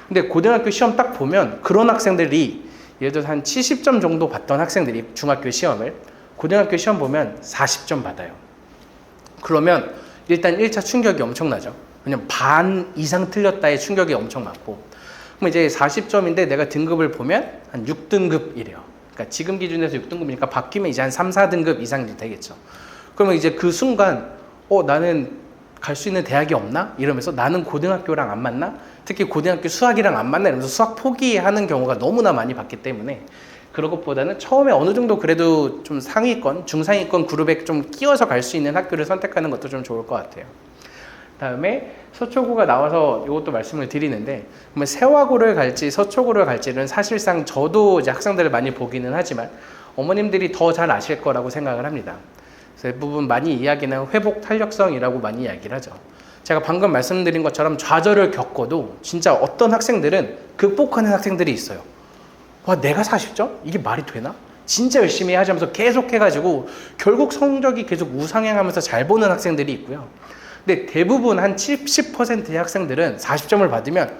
근데 고등학교 시험 딱 보면 그런 학생들이, 예를 들어서 한 70점 정도 받던 학생들이 중학교 시험을 고등학교 시험 보면 40점 받아요. 그러면 일단 1차 충격이 엄청나죠. 왜냐면 반 이상 틀렸다의 충격이 엄청 많고, 그럼 이제 40점인데 내가 등급을 보면 한 6등급이래요. 그러니까 지금 기준에서 6등급이니까 바뀌면 이제 한 3, 4등급 이상이 되겠죠. 그러면 이제 그 순간 나는 갈 수 있는 대학이 없나? 이러면서 나는 고등학교랑 안 맞나? 특히 고등학교 수학이랑 안 맞나? 이러면서 수학 포기하는 경우가 너무나 많이 봤기 때문에, 그런 것보다는 처음에 어느 정도 그래도 좀 상위권, 중상위권 그룹에 좀 끼워서 갈 수 있는 학교를 선택하는 것도 좀 좋을 것 같아요. 다음에 서초고가 나와서 이것도 말씀을 드리는데, 그러면 세화고를 갈지 서초고를 갈지는 사실상 저도 이제 학생들을 많이 보기는 하지만 어머님들이 더 잘 아실 거라고 생각을 합니다. 그래서 대부분 많이 이야기는 회복 탄력성이라고 많이 이야기를 하죠. 제가 방금 말씀드린 것처럼 좌절을 겪어도 진짜 어떤 학생들은 극복하는 학생들이 있어요. 와, 내가 40점? 이게 말이 되나? 진짜 열심히 하자면서 계속 해가지고 결국 성적이 계속 우상향하면서 잘 보는 학생들이 있고요. 근데 대부분 한 70%의 학생들은 40점을 받으면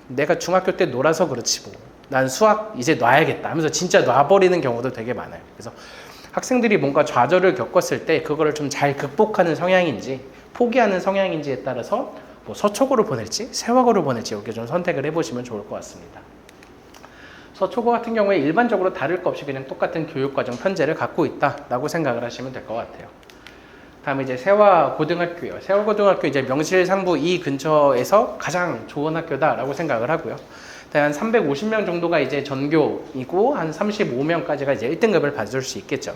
내가 중학교 때 놀아서 그렇지 뭐, 난 수학 이제 놔야겠다 하면서 진짜 놔버리는 경우도 되게 많아요. 그래서 학생들이 뭔가 좌절을 겪었을 때 그거를 좀 잘 극복하는 성향인지 포기하는 성향인지에 따라서 뭐 서초고를 보낼지 세화고를 보낼지 이렇게 좀 선택을 해보시면 좋을 것 같습니다. 서초고 같은 경우에 일반적으로 다를 것 없이 그냥 똑같은 교육과정 편제를 갖고 있다라고 생각을 하시면 될 것 같아요. 다음에 이제 세화고등학교예요. 세화고등학교 이제 명실상부 이 근처에서 가장 좋은 학교다라고 생각을 하고요. 한 350명 정도가 이제 전교이고 한 35명까지가 이제 1등급을 받을 수 있겠죠.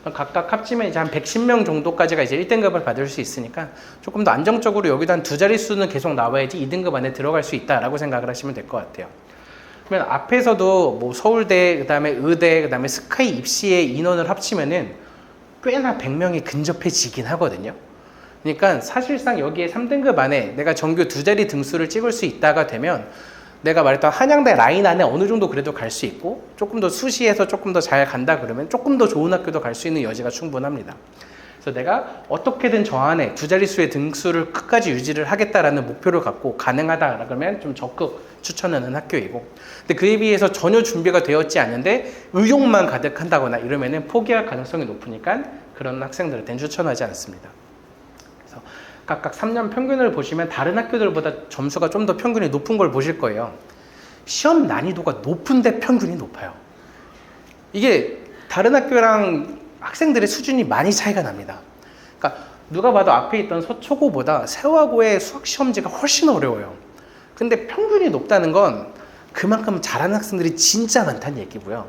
각각 합치면 이제 한 110명 정도까지가 이제 1등급을 받을 수 있으니까 조금 더 안정적으로 여기도 한 두 자릿수는 계속 나와야지 2등급 안에 들어갈 수 있다라고 생각을 하시면 될 것 같아요. 그러면 앞에서도 뭐 서울대, 그다음에 의대, 그다음에 스카이 입시의 인원을 합치면은 꽤나 100명이 근접해지긴 하거든요. 그러니까 사실상 여기에 3등급 안에 내가 전교 두 자리 등수를 찍을 수 있다가 되면 내가 말했던 한양대 라인 안에 어느 정도 그래도 갈 수 있고 조금 더 수시에서 조금 더 잘 간다 그러면 조금 더 좋은 학교도 갈 수 있는 여지가 충분합니다. 그래서 내가 어떻게든 저 안에 두 자릿수의 등수를 끝까지 유지를 하겠다라는 목표를 갖고 가능하다 그러면 좀 적극 추천하는 학교이고, 근데 그에 비해서 전혀 준비가 되었지 않는데 의욕만 가득한다거나 이러면은 포기할 가능성이 높으니까 그런 학생들한테는 추천하지 않습니다. 그래서 각각 3년 평균을 보시면 다른 학교들보다 점수가 좀 더 평균이 높은 걸 보실 거예요. 시험 난이도가 높은데 평균이 높아요. 이게 다른 학교랑 학생들의 수준이 많이 차이가 납니다. 그러니까 누가 봐도 앞에 있던 서초고보다 세화고의 수학 시험지가 훨씬 어려워요. 근데 평균이 높다는 건 그만큼 잘하는 학생들이 진짜 많다는 얘기고요.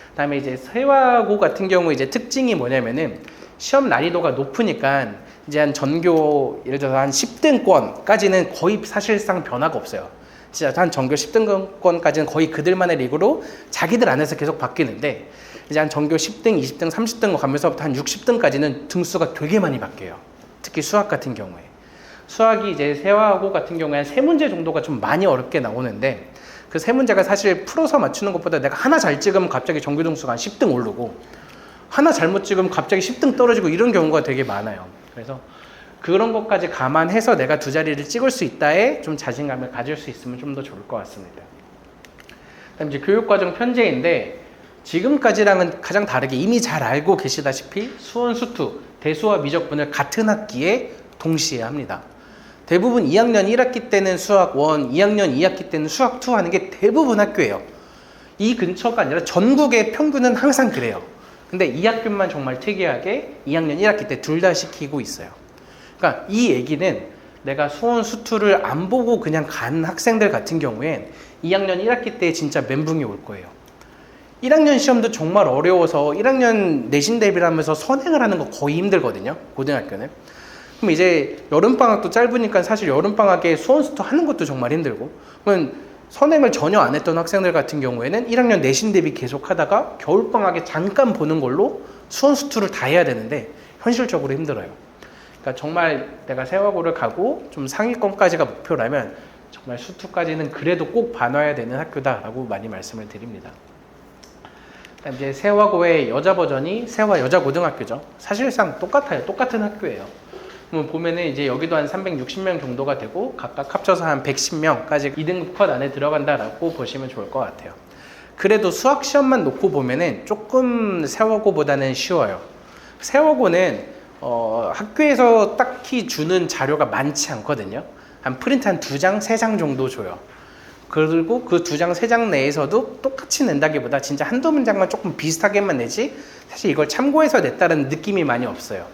그다음에 이제 세화고 같은 경우 이제 특징이 뭐냐면은 시험 난이도가 높으니까 이제 한 전교 예를 들어서 한 10등권까지는 거의 사실상 변화가 없어요. 진짜 한 전교 10등권까지는 거의 그들만의 리그로 자기들 안에서 계속 바뀌는데, 이제 한 전교 10등, 20등, 30등 가면서부터 한 60등까지는 등수가 되게 많이 바뀌어요. 특히 수학 같은 경우에. 수학이 이제 세화고 같은 경우에 한 3문제 정도가 좀 많이 어렵게 나오는데, 그 3문제가 사실 풀어서 맞추는 것보다 내가 하나 잘 찍으면 갑자기 전교 등수가 한 10등 오르고, 하나 잘못 찍으면 갑자기 10등 떨어지고 이런 경우가 되게 많아요. 그래서 그런 것까지 감안해서 내가 두 자리를 찍을 수 있다에 좀 자신감을 가질 수 있으면 좀 더 좋을 것 같습니다. 그다음 이제 교육과정 편제인데, 지금까지랑은 가장 다르게 이미 잘 알고 계시다시피 수원, 수투, 대수와 미적분을 같은 학기에 동시에 합니다. 대부분 2학년 1학기 때는 수학 1, 2학년 2학기 때는 수학 2 하는 게 대부분 학교예요. 이 근처가 아니라 전국의 평균은 항상 그래요. 근데 이 학교만 정말 특이하게 2학년 1학기 때 둘 다 시키고 있어요. 그러니까 이 얘기는 내가 수원, 수투를 안 보고 그냥 간 학생들 같은 경우엔 2학년 1학기 때 진짜 멘붕이 올 거예요. 1학년 시험도 정말 어려워서 1학년 내신 대비를 하면서 선행을 하는 거 거의 힘들거든요, 고등학교는. 그럼 이제 여름방학도 짧으니까 사실 여름방학에 수원수투 하는 것도 정말 힘들고, 그러면 선행을 전혀 안 했던 학생들 같은 경우에는 1학년 내신 대비 계속 하다가 겨울방학에 잠깐 보는 걸로 수원수투를 다 해야 되는데 현실적으로 힘들어요. 그러니까 정말 내가 세화고를 가고 좀 상위권까지가 목표라면 정말 수투까지는 그래도 꼭 봐놔야 되는 학교다라고 많이 말씀을 드립니다. 이제 세화고의 여자 버전이 세화 여자고등학교죠. 사실상 똑같아요. 똑같은 학교예요. 보면은 이제 여기도 한 360명 정도가 되고 각각 합쳐서 한 110명까지 2등급 컷 안에 들어간다라고 보시면 좋을 것 같아요. 그래도 수학 시험만 놓고 보면은 조금 세화고보다는 쉬워요. 세화고는 학교에서 딱히 주는 자료가 많지 않거든요. 한 프린트 한 2장, 3장 정도 줘요. 그리고 그 2장, 3장 내에서도 똑같이 낸다기보다 진짜 한두 문장만 조금 비슷하게만 내지 사실 이걸 참고해서 냈다는 느낌이 많이 없어요.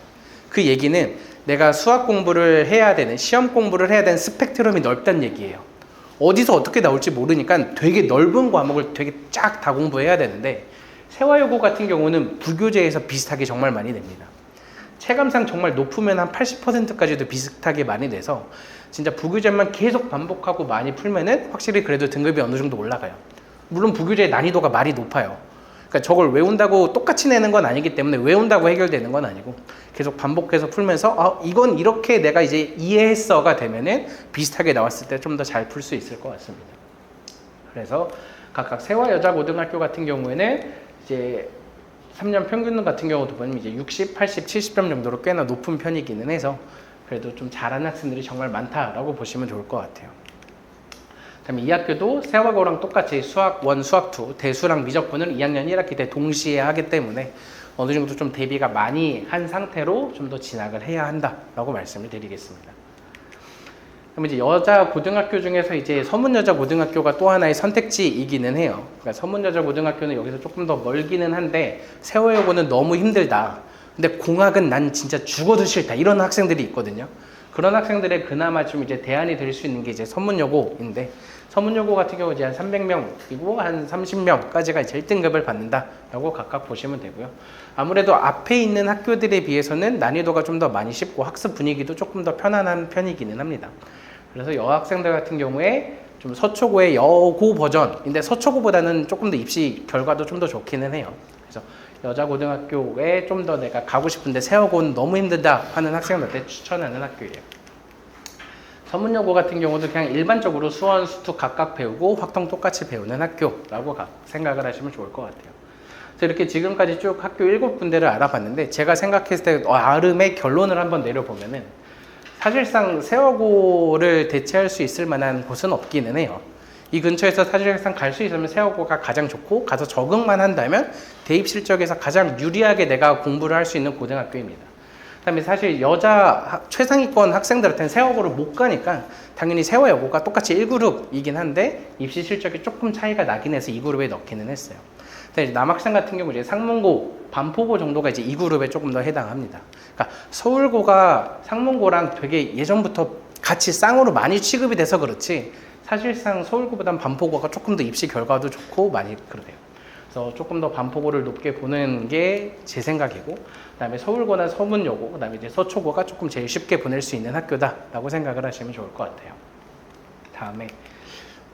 그 얘기는 내가 수학 공부를 해야 되는, 시험 공부를 해야 되는 스펙트럼이 넓다는 얘기예요. 어디서 어떻게 나올지 모르니까 되게 넓은 과목을 되게 쫙 다 공부해야 되는데 세화여고 같은 경우는 부교재에서 비슷하게 정말 많이 냅니다. 체감상 정말 높으면 한 80%까지도 비슷하게 많이 돼서 진짜 부교재만 계속 반복하고 많이 풀면은 확실히 그래도 등급이 어느 정도 올라가요. 물론 부교재의 난이도가 많이 높아요. 그러니까 저걸 외운다고 똑같이 내는 건 아니기 때문에 외운다고 해결되는 건 아니고 계속 반복해서 풀면서 이건 이렇게 내가 이제 이해했어가 되면은 비슷하게 나왔을 때 좀 더 잘 풀 수 있을 것 같습니다. 그래서 각각 세화여자고등학교 같은 경우에는 이제 3년 평균 같은 경우도 보면 이제 60, 80, 70점 정도로 꽤나 높은 편이기는 해서 그래도 좀 잘하는 학생들이 정말 많다라고 보시면 좋을 것 같아요. 그다음에 이 학교도 세화고랑 똑같이 수학 1, 수학 2, 대수랑 미적분을 2학년 1학기 때 동시에 하기 때문에 어느 정도 좀 대비가 많이 한 상태로 좀 더 진학을 해야 한다라고 말씀을 드리겠습니다. 그럼 이제 여자 고등학교 중에서 이제 서문여자고등학교가 또 하나의 선택지이기는 해요. 그러니까 서문여자고등학교는 여기서 조금 더 멀기는 한데 세화여고는 너무 힘들다. 근데 공학은 난 진짜 죽어도 싫다. 이런 학생들이 있거든요. 그런 학생들의 그나마 좀 이제 대안이 될 수 있는 게 이제 서문여고인데 서문여고 같은 경우 이제 한 300명이고 한 30명까지가 이제 1등급을 받는다라고 각각 보시면 되고요. 아무래도 앞에 있는 학교들에 비해서는 난이도가 좀 더 많이 쉽고 학습 분위기도 조금 더 편안한 편이기는 합니다. 그래서 여학생들 같은 경우에 좀 서초고의 여고 버전인데 서초고보다는 조금 더 입시 결과도 좀 더 좋기는 해요. 그래서 여자고등학교에 좀 더 내가 가고 싶은데 세화고는 너무 힘들다 하는 학생들한테 추천하는 학교예요. 서문여고 같은 경우도 그냥 일반적으로 수원, 수투 각각 배우고 확통 똑같이 배우는 학교라고 생각을 하시면 좋을 것 같아요. 그래서 이렇게 지금까지 쭉 학교 7군데를 알아봤는데 제가 생각했을 때 나름의 결론을 한번 내려보면은 사실상 세화고를 대체할 수 있을 만한 곳은 없기는 해요. 이 근처에서 사실상 갈 수 있으면 세화고가 가장 좋고 가서 적응만 한다면 대입 실적에서 가장 유리하게 내가 공부를 할 수 있는 고등학교입니다. 그다음에 사실 여자 최상위권 학생들한테는 세화고를 못 가니까 당연히 세화여고가 똑같이 1그룹이긴 한데 입시 실적이 조금 차이가 나긴 해서 2그룹에 넣기는 했어요. 남학생 같은 경우 이제 상문고, 반포고 정도가 이제 2그룹에 조금 더 해당합니다. 그러니까 서울고가 상문고랑 되게 예전부터 같이 쌍으로 많이 취급이 돼서 그렇지 사실상 서울고보다는 반포고가 조금 더 입시 결과도 좋고 많이 그러네요. 그래서 조금 더 반포고를 높게 보는 게 제 생각이고 그다음에 서울고나 서문여고 그다음에 이제 서초고가 조금 제일 쉽게 보낼 수 있는 학교다라고 생각을 하시면 좋을 것 같아요. 다음에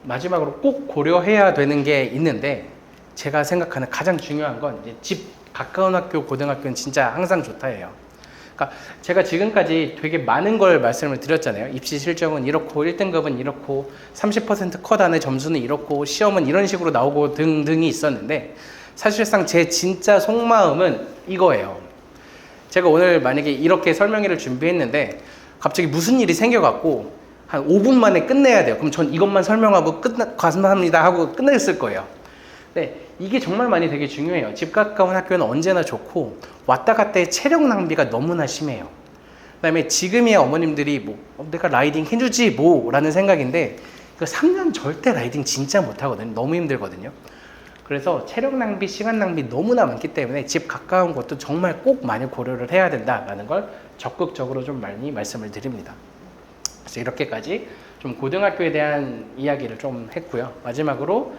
마지막으로 꼭 고려해야 되는 게 있는데 제가 생각하는 가장 중요한 건 이제 집 가까운 학교 고등학교는 진짜 항상 좋다예요. 그러니까 제가 지금까지 되게 많은 걸 말씀을 드렸잖아요. 입시 실적은 이렇고 1등급은 이렇고 30% 컷 안에 점수는 이렇고 시험은 이런 식으로 나오고 등등이 있었는데 사실상 제 진짜 속마음은 이거예요. 제가 오늘 만약에 이렇게 설명회를 준비했는데 갑자기 무슨 일이 생겨갖고 한 5분 만에 끝내야 돼요. 그럼 전 이것만 설명하고 감사합니다 하고 끝냈을 거예요. 네, 이게 정말 많이 되게 중요해요. 집 가까운 학교는 언제나 좋고 왔다 갔다의 체력 낭비가 너무나 심해요. 그 다음에 지금의 어머님들이 뭐 내가 라이딩 해주지 뭐 라는 생각인데 3년 절대 라이딩 진짜 못하거든요. 너무 힘들거든요. 그래서 체력 낭비, 시간 낭비 너무나 많기 때문에 집 가까운 곳도 정말 꼭 많이 고려를 해야 된다라는 걸 적극적으로 좀 많이 말씀을 드립니다. 그래서 이렇게까지 좀 고등학교에 대한 이야기를 좀 했고요. 마지막으로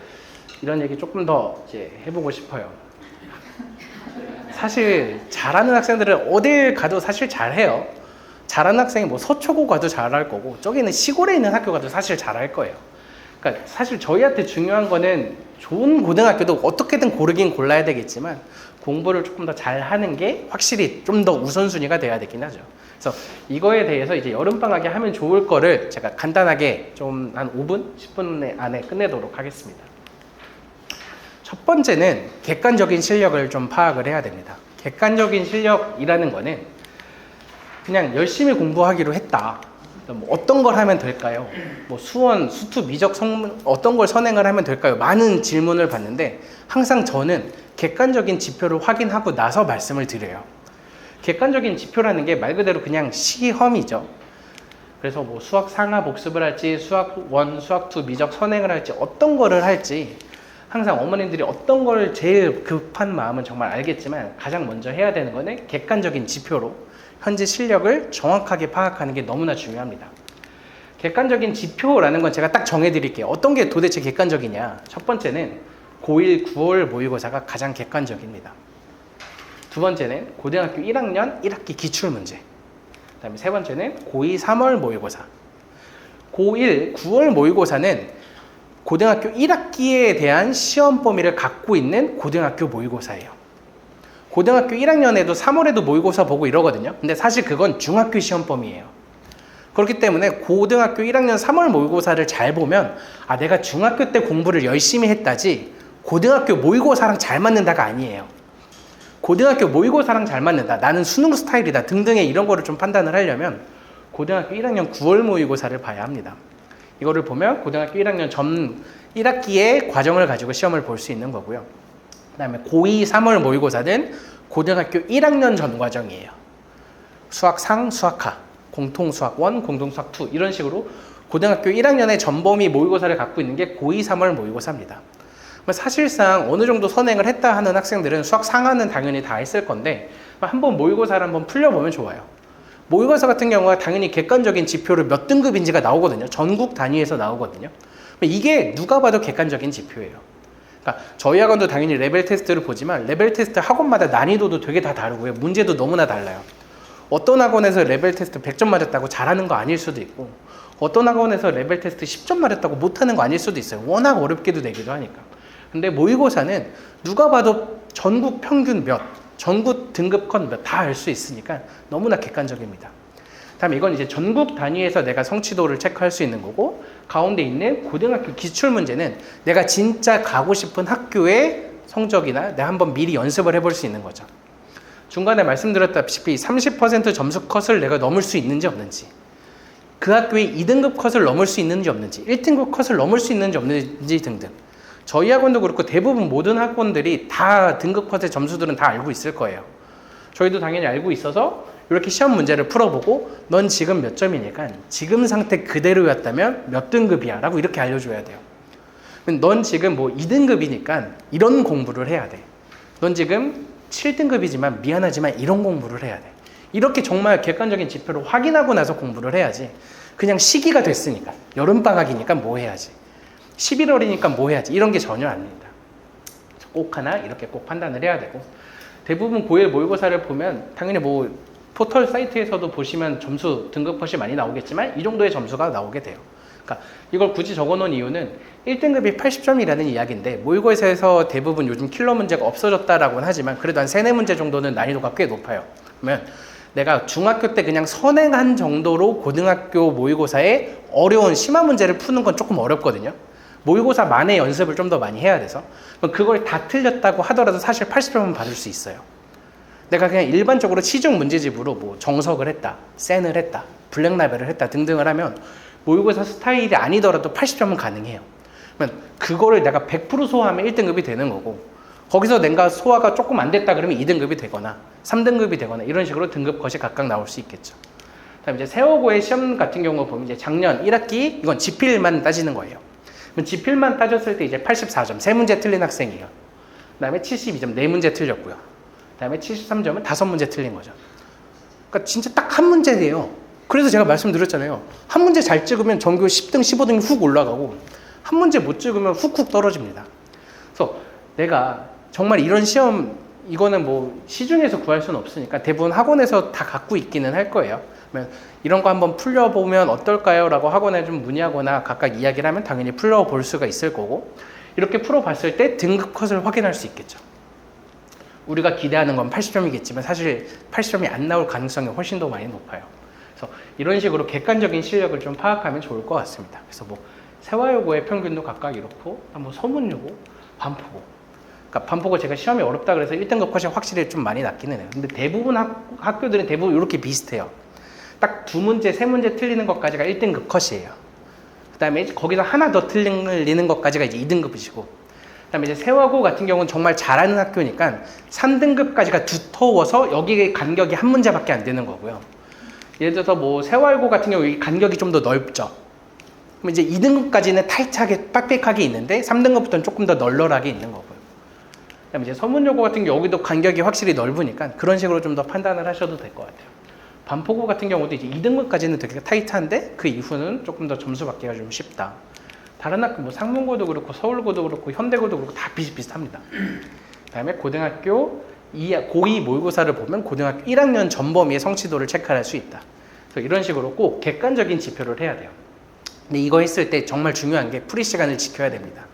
이런 얘기 조금 더 이제 해보고 싶어요. 사실 잘하는 학생들은 어딜 가도 사실 잘해요. 잘하는 학생이 뭐 서초고 가도 잘할 거고 저기는 시골에 있는 학교 가도 사실 잘할 거예요. 그러니까 사실 저희한테 중요한 거는 좋은 고등학교도 어떻게든 고르긴 골라야 되겠지만 공부를 조금 더 잘하는 게 확실히 좀 더 우선순위가 돼야 되긴 하죠. 그래서 이거에 대해서 이제 여름방학에 하면 좋을 거를 제가 간단하게 좀 한 5분, 10분 안에 끝내도록 하겠습니다. 첫 번째는 객관적인 실력을 좀 파악을 해야 됩니다. 객관적인 실력이라는 거는 그냥 열심히 공부하기로 했다. 뭐 어떤 걸 하면 될까요? 뭐 수원, 수투, 미적, 성문 어떤 걸 선행을 하면 될까요? 많은 질문을 받는데 항상 저는 객관적인 지표를 확인하고 나서 말씀을 드려요. 객관적인 지표라는 게 말 그대로 그냥 시험이죠. 그래서 뭐 수학 상하 복습을 할지 수학 1, 수학 2, 미적 선행을 할지 어떤 거를 할지 항상 어머님들이 어떤 걸 제일 급한 마음은 정말 알겠지만 가장 먼저 해야 되는 거는 객관적인 지표로 현재 실력을 정확하게 파악하는 게 너무나 중요합니다. 객관적인 지표라는 건 제가 딱 정해드릴게요. 어떤 게 도대체 객관적이냐. 첫 번째는 고1 9월 모의고사가 가장 객관적입니다. 두 번째는 고등학교 1학년 1학기 기출문제. 그 다음에 세 번째는 고2 3월 모의고사. 고1 9월 모의고사는 고등학교 1학기에 대한 시험 범위를 갖고 있는 고등학교 모의고사예요. 고등학교 1학년에도 3월에도 모의고사 보고 이러거든요. 근데 사실 그건 중학교 시험 범위예요. 그렇기 때문에 고등학교 1학년 3월 모의고사를 잘 보면 아, 내가 중학교 때 공부를 열심히 했다지 고등학교 모의고사랑 잘 맞는다가 아니에요. 고등학교 모의고사랑 잘 맞는다, 나는 수능 스타일이다 등등의 이런 거를 좀 판단을 하려면 고등학교 1학년 9월 모의고사를 봐야 합니다. 이거를 보면 고등학교 1학년 전 1학기의 과정을 가지고 시험을 볼 수 있는 거고요. 그 다음에 고2 3월 모의고사는 고등학교 1학년 전 과정이에요. 수학상, 수학하, 공통수학 1, 공통수학 2 이런 식으로 고등학교 1학년의 전범위 모의고사를 갖고 있는 게 고2 3월 모의고사입니다. 사실상 어느 정도 선행을 했다 하는 학생들은 수학 상하는 당연히 다 했을 건데 한번 모의고사를 한번 풀려보면 좋아요. 모의고사 같은 경우가 당연히 객관적인 지표로 몇 등급인지가 나오거든요. 전국 단위에서 나오거든요. 이게 누가 봐도 객관적인 지표예요. 그러니까 저희 학원도 당연히 레벨 테스트를 보지만 레벨 테스트 학원마다 난이도도 되게 다 다르고요. 문제도 너무나 달라요. 어떤 학원에서 레벨 테스트 100점 맞았다고 잘하는 거 아닐 수도 있고 어떤 학원에서 레벨 테스트 10점 맞았다고 못하는 거 아닐 수도 있어요. 워낙 어렵게도 내기도 하니까. 근데 모의고사는 누가 봐도 전국 평균 몇, 전국 등급컷 몇 다 알 수 있으니까 너무나 객관적입니다. 다음에 이건 이제 전국 단위에서 내가 성취도를 체크할 수 있는 거고 가운데 있는 고등학교 기출문제는 내가 진짜 가고 싶은 학교의 성적이나 내가 한번 미리 연습을 해볼 수 있는 거죠. 중간에 말씀드렸다시피 30% 점수 컷을 내가 넘을 수 있는지 없는지, 그 학교의 2등급 컷을 넘을 수 있는지 없는지, 1등급 컷을 넘을 수 있는지 없는지 등등. 저희 학원도 그렇고 대부분 모든 학원들이 다 등급 컷의 점수들은 다 알고 있을 거예요. 저희도 당연히 알고 있어서 이렇게 시험 문제를 풀어보고 넌 지금 몇 점이니까 지금 상태 그대로였다면 몇 등급이야 라고 이렇게 알려줘야 돼요. 넌 지금 뭐 2등급이니까 이런 공부를 해야 돼. 넌 지금 7등급이지만 미안하지만 이런 공부를 해야 돼. 이렇게 정말 객관적인 지표를 확인하고 나서 공부를 해야지. 그냥 시기가 됐으니까 여름방학이니까 뭐 해야지, 11월이니까 뭐 해야지, 이런 게 전혀 아닙니다. 꼭 하나 이렇게 꼭 판단을 해야 되고, 대부분 고1 모의고사를 보면 당연히 뭐 포털 사이트에서도 보시면 점수 등급 컷이 많이 나오겠지만 이 정도의 점수가 나오게 돼요. 그러니까 이걸 굳이 적어놓은 이유는 1등급이 80점이라는 이야기인데 모의고사에서 대부분 요즘 킬러 문제가 없어졌다라고는 하지만 그래도 한 3-4문제 정도는 난이도가 꽤 높아요. 그러면 내가 중학교 때 그냥 선행한 정도로 고등학교 모의고사에 어려운 심화 문제를 푸는 건 조금 어렵거든요. 모의고사만의 연습을 좀 더 많이 해야 돼서 그걸 다 틀렸다고 하더라도 사실 80점은 받을 수 있어요. 내가 그냥 일반적으로 시중 문제집으로 뭐 정석을 했다, 센을 했다, 블랙라벨을 했다 등등을 하면 모의고사 스타일이 아니더라도 80점은 가능해요. 그러면 그거를 내가 100% 소화하면 1등급이 되는 거고, 거기서 내가 소화가 조금 안 됐다 그러면 2등급이 되거나 3등급이 되거나 이런 식으로 등급 컷이 각각 나올 수 있겠죠. 다음 이제 세워고의 시험 같은 경우 보면 이제 작년 1학기 이건 지필만 따지는 거예요. 그럼 지필만 따졌을 때 이제 84점, 3문제 틀린 학생이에요. 그 다음에 72점, 4문제 틀렸고요. 그 다음에 73점은 5문제 틀린 거죠. 그러니까 진짜 딱 한 문제예요. 그래서 제가 말씀드렸잖아요. 한 문제 잘 찍으면 전교 10등, 15등이 훅 올라가고 한 문제 못 찍으면 훅훅 떨어집니다. 그래서 내가 정말 이런 시험, 이거는 뭐 시중에서 구할 수는 없으니까 대부분 학원에서 다 갖고 있기는 할 거예요. 그러면 이런 거 한번 풀려보면 어떨까요? 라고 학원에 좀 문의하거나 각각 이야기를 하면 당연히 풀려볼 수가 있을 거고, 이렇게 풀어봤을 때 등급 컷을 확인할 수 있겠죠. 우리가 기대하는 건 80점이겠지만 사실 80점이 안 나올 가능성이 훨씬 더 많이 높아요. 그래서 이런 식으로 객관적인 실력을 좀 파악하면 좋을 것 같습니다. 그래서 뭐 세화여고의 평균도 각각 이렇고, 뭐 서문여고, 반포고. 그러니까 반포고 제가 시험이 어렵다 그래서 1등급 컷이 확실히 좀 많이 낮기는 해요. 근데 대부분 학교들은 대부분 이렇게 비슷해요. 딱 2문제, 3문제 틀리는 것까지가 1등급 컷이에요. 그 다음에 거기서 하나 더 틀리는 것까지가 이제 2등급이시고, 그 다음에 이제 세화고 같은 경우는 정말 잘하는 학교니까 3등급까지가 두터워서 여기 간격이 한 문제밖에 안 되는 거고요. 예를 들어서 뭐 세화고 같은 경우 이 간격이 좀 더 넓죠. 그럼 이제 2등급까지는 타이트하게 빡빡하게 있는데 3등급부터는 조금 더 널널하게 있는 거고요. 그 다음에 이제 서문여고 같은 경우 여기도 간격이 확실히 넓으니까 그런 식으로 좀 더 판단을 하셔도 될 것 같아요. 반포고 같은 경우도 이제 2등급까지는 되게 타이트한데 그 이후는 조금 더 점수 받기가 좀 쉽다. 다른 학교 뭐 상문고도 그렇고 서울고도 그렇고 현대고도 그렇고 다 비슷비슷합니다. 그 다음에 고등학교 고2 모의고사를 보면 고등학교 1학년 전범위의 성취도를 체크할 수 있다. 그래서 이런 식으로 꼭 객관적인 지표를 해야 돼요. 근데 이거 했을 때 정말 중요한 게 풀이 시간을 지켜야 됩니다.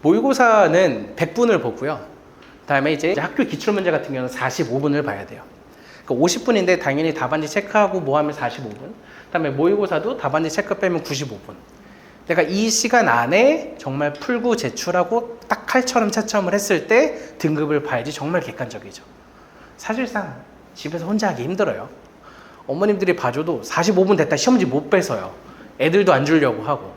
모의고사는 100분을 보고요. 그다음에 이제 학교 기출문제 같은 경우는 45분을 봐야 돼요. 그러니까 50분인데 당연히 답안지 체크하고 뭐 하면 45분. 그다음에 모의고사도 답안지 체크 빼면 95분. 내가 이 시간 안에 정말 풀고 제출하고 딱 칼처럼 채점을 했을 때 등급을 봐야지 정말 객관적이죠. 사실상 집에서 혼자 하기 힘들어요. 어머님들이 봐줘도 45분 됐다 시험지 못 빼서요. 애들도 안 주려고 하고.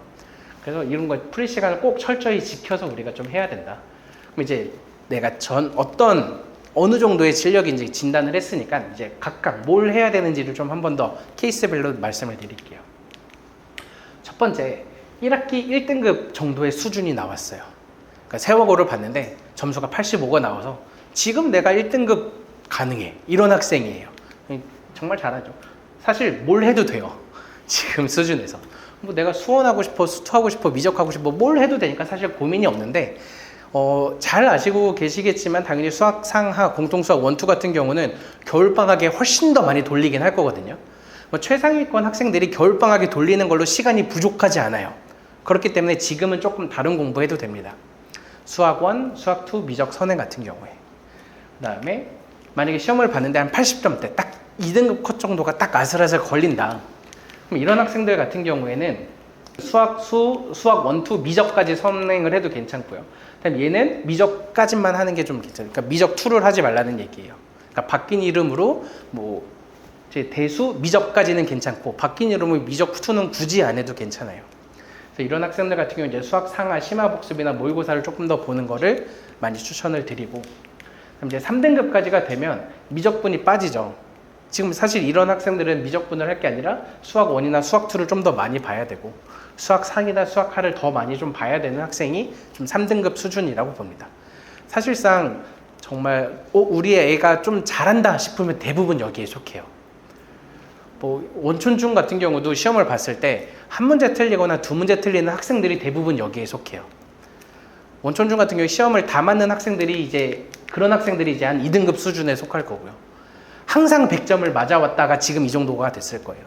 그래서 이런 거 풀이 시간을 꼭 철저히 지켜서 우리가 좀 해야 된다. 그럼 이제 내가 어느 정도의 실력인지 진단을 했으니까 이제 각각 뭘 해야 되는지를 좀 한 번 더 케이스별로 말씀을 드릴게요. 첫 번째, 1학기 1등급 정도의 수준이 나왔어요. 그러니까 세월고를 봤는데 점수가 85가 나와서 지금 내가 1등급 가능해. 이런 학생이에요. 정말 잘하죠. 사실 뭘 해도 돼요. 지금 수준에서. 뭐 내가 수원하고 싶어, 수투하고 싶어, 미적하고 싶어, 뭘 해도 되니까 사실 고민이 없는데 잘 아시고 계시겠지만 당연히 수학 상하, 공통수학 1, 2 같은 경우는 겨울방학에 훨씬 더 많이 돌리긴 할 거거든요. 최상위권 학생들이 겨울방학에 돌리는 걸로 시간이 부족하지 않아요. 그렇기 때문에 지금은 조금 다른 공부해도 됩니다. 수학 1, 수학 2, 미적 선행 같은 경우에. 그 다음에 만약에 시험을 봤는데 한 80점대, 딱 2등급 컷 정도가 딱 아슬아슬 걸린다. 그럼 이런 학생들 같은 경우에는 수학 1, 2, 미적까지 선행을 해도 괜찮고요. 그다음 얘는 미적까지만 하는 게 좀 괜찮아요. 그러니까 미적 2를 하지 말라는 얘기예요. 그러니까 바뀐 이름으로 뭐 대수, 미적까지는 괜찮고 바뀐 이름으로 미적 2는 굳이 안 해도 괜찮아요. 그래서 이런 학생들 같은 경우는 이제 수학 상하, 심화 복습이나 모의고사를 조금 더 보는 거를 많이 추천을 드리고, 그럼 이제 3등급까지가 되면 미적분이 빠지죠. 지금 사실 이런 학생들은 미적분을 할 게 아니라 수학 1이나 수학 2를 좀 더 많이 봐야 되고 수학 상이나 수학 하를 더 많이 좀 봐야 되는 학생이 좀 3등급 수준이라고 봅니다. 사실상 정말 우리 애가 좀 잘한다 싶으면 대부분 여기에 속해요. 뭐 원촌중 같은 경우도 시험을 봤을 때 한 문제 틀리거나 두 문제 틀리는 학생들이 대부분 여기에 속해요. 원촌중 같은 경우 시험을 다 맞는 학생들이 이제 그런 학생들이 이제 한 2등급 수준에 속할 거고요. 항상 100점을 맞아왔다가 지금 이 정도가 됐을 거예요.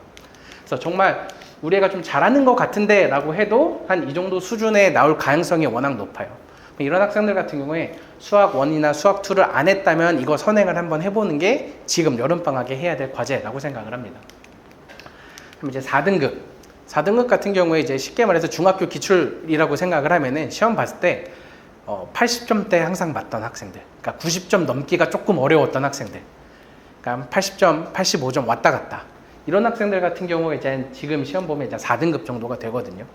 그래서 정말 우리 애가 좀 잘하는 것 같은데 라고 해도 한 이 정도 수준에 나올 가능성이 워낙 높아요. 이런 학생들 같은 경우에 수학 1이나 수학 2를 안 했다면 이거 선행을 한번 해보는 게 지금 여름방학에 해야 될 과제라고 생각을 합니다. 그럼 이제 4등급. 4등급 같은 경우에 이제 쉽게 말해서 중학교 기출이라고 생각을 하면은 시험 봤을 때 80점대 항상 맞던 학생들. 그러니까 90점 넘기가 조금 어려웠던 학생들. 그러니까 80점, 85점 왔다 갔다. 이런 학생들 같은 경우에 이제 지금 시험 보면 이제 4등급 정도가 되거든요.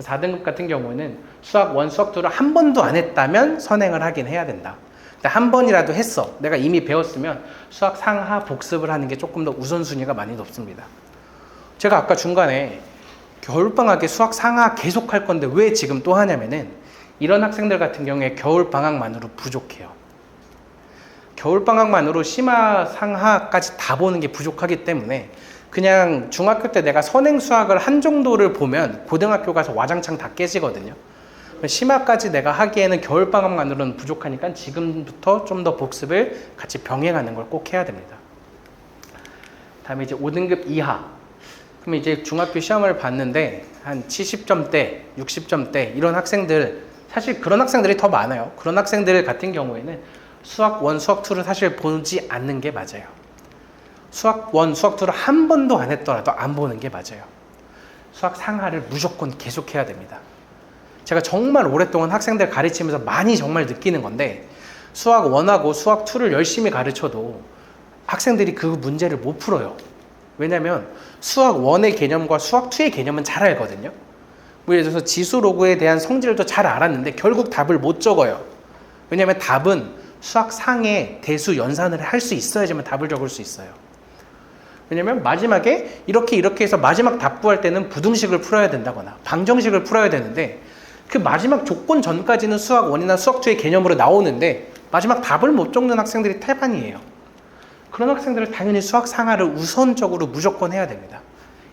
4등급 같은 경우는 수학 1, 수학 2를 한 번도 안 했다면 선행을 하긴 해야 된다. 근데 한 번이라도 했어. 내가 이미 배웠으면 수학 상하 복습을 하는 게 조금 더 우선순위가 많이 높습니다. 제가 아까 중간에 겨울방학에 수학 상하 계속 할 건데 왜 지금 또 하냐면은 이런 학생들 같은 경우에 겨울방학만으로 부족해요. 겨울방학만으로 심화 상하까지 다 보는 게 부족하기 때문에 그냥 중학교 때 내가 선행 수학을 한 정도를 보면 고등학교 가서 와장창 다 깨지거든요. 심화까지 내가 하기에는 겨울방학만으로는 부족하니까 지금부터 좀 더 복습을 같이 병행하는 걸 꼭 해야 됩니다. 다음에 이제 5등급 이하. 그럼 이제 중학교 시험을 봤는데 한 70점대, 60점대 이런 학생들, 사실 그런 학생들이 더 많아요. 그런 학생들 같은 경우에는 수학 1, 수학 2를 사실 보지 않는 게 맞아요. 수학 1, 수학 2를 한 번도 안 했더라도 안 보는 게 맞아요. 수학 상하를 무조건 계속해야 됩니다. 제가 정말 오랫동안 학생들 가르치면서 많이 정말 느끼는 건데 수학 1하고 수학 2를 열심히 가르쳐도 학생들이 그 문제를 못 풀어요. 왜냐면 수학 1의 개념과 수학 2의 개념은 잘 알거든요. 예를 들어서 지수 로그에 대한 성질도 잘 알았는데 결국 답을 못 적어요. 왜냐면 답은 수학 상의 대수 연산을 할 수 있어야지만 답을 적을 수 있어요. 왜냐면 마지막에 이렇게 해서 마지막 답 구할 때는 부등식을 풀어야 된다거나 방정식을 풀어야 되는데 그 마지막 조건 전까지는 수학 1이나 수학 2의 개념으로 나오는데 마지막 답을 못 적는 학생들이 태반이에요. 그런 학생들은 당연히 수학 상하를 우선적으로 무조건 해야 됩니다.